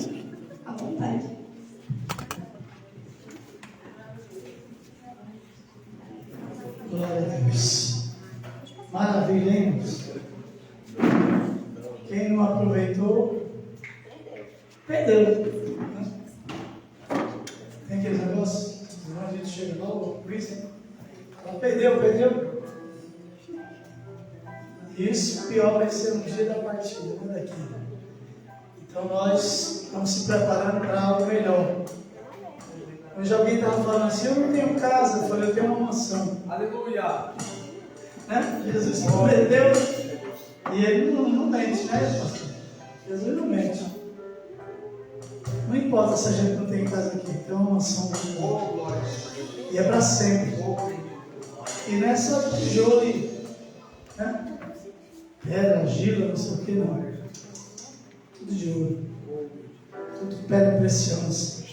à vontade. Glória a Deus. Maravilha, hein, irmãos? Quem não aproveitou, perdeu. Tem aqueles negócios, a gente chega lá, o príncipe, ela perdeu. Isso pior vai ser no dia da partida, não daqui. Então nós estamos se preparando para algo melhor. Hoje alguém estava falando assim, eu não tenho casa, eu falei, eu tenho uma mansão. Aleluia! Né? Jesus prometeu e ele não mente, né, pastor? Jesus não mente. Não importa se a gente não tem casa aqui, tem uma mansão. E é para sempre. E nessa tijolo, né? Pedra, argila, não sei o que, não. Tudo de ouro. Tudo pedra preciosa.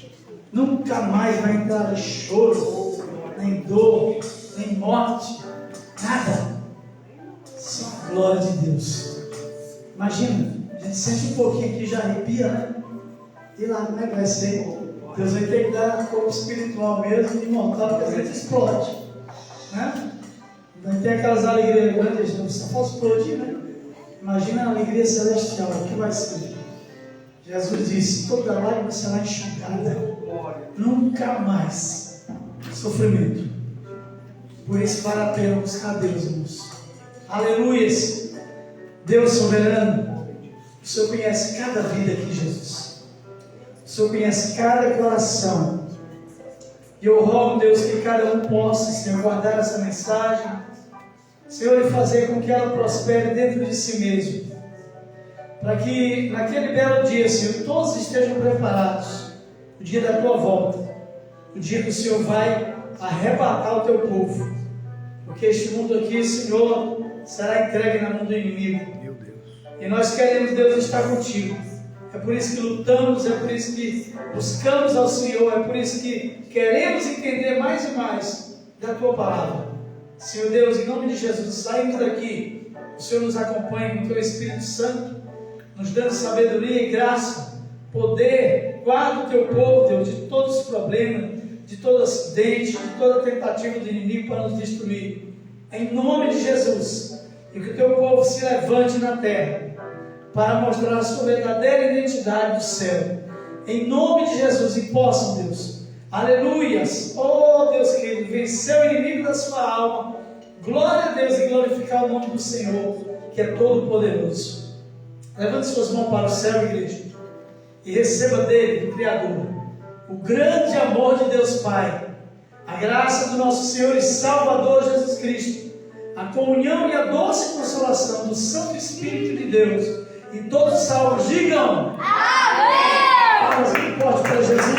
Nunca mais vai entrar choro, nem dor, nem morte, nada. Só a glória de Deus. Imagina, a gente sente um pouquinho aqui, já arrepia, né? E lá, como é que vai ser? Deus vai ter que dar corpo espiritual mesmo, imortal, porque às vezes explode, né? Não tem aquelas alegrias grandes, não só pode explodir, né? Imagina a alegria celestial, o que vai ser? Jesus disse, toda lágrima será enxugada. Nunca mais sofrimento. Por isso vale a pena buscar Deus, irmãos. Aleluia. Deus soberano, o Senhor conhece cada vida aqui, Jesus. O Senhor conhece cada coração. E eu rogo, Deus, que cada um possa, Senhor, guardar essa mensagem, Senhor, e fazer com que ela prospere dentro de si mesmo. Para que naquele belo dia, Senhor, todos estejam preparados. O dia da tua volta, o dia que o Senhor vai arrebatar o teu povo, porque este mundo aqui, Senhor, será entregue na mão do inimigo. Meu Deus. E nós queremos, Deus, estar contigo. É por isso que lutamos, é por isso que buscamos ao Senhor, é por isso que queremos entender mais e mais da tua palavra. Senhor Deus, em nome de Jesus, saímos daqui, o Senhor nos acompanha com o teu Espírito Santo, nos dando sabedoria e graça, poder. Guarda o teu povo, Deus, de todos os problemas, de todo acidente, de toda tentativa do inimigo para nos destruir. Em nome de Jesus. E que o teu povo se levante na terra para mostrar a sua verdadeira identidade do céu. Em nome de Jesus. E possam, Deus, aleluias, oh Deus querido, vencer o inimigo da sua alma. Glória a Deus e glorificar o nome do Senhor, que é todo poderoso. Levante suas mãos para o céu, igreja, e receba dele, do Criador, o grande amor de Deus Pai, a graça do nosso Senhor e Salvador Jesus Cristo, a comunhão e a doce consolação do Santo Espírito de Deus, e todos salvos digam amém! Palmas que importam para Jesus.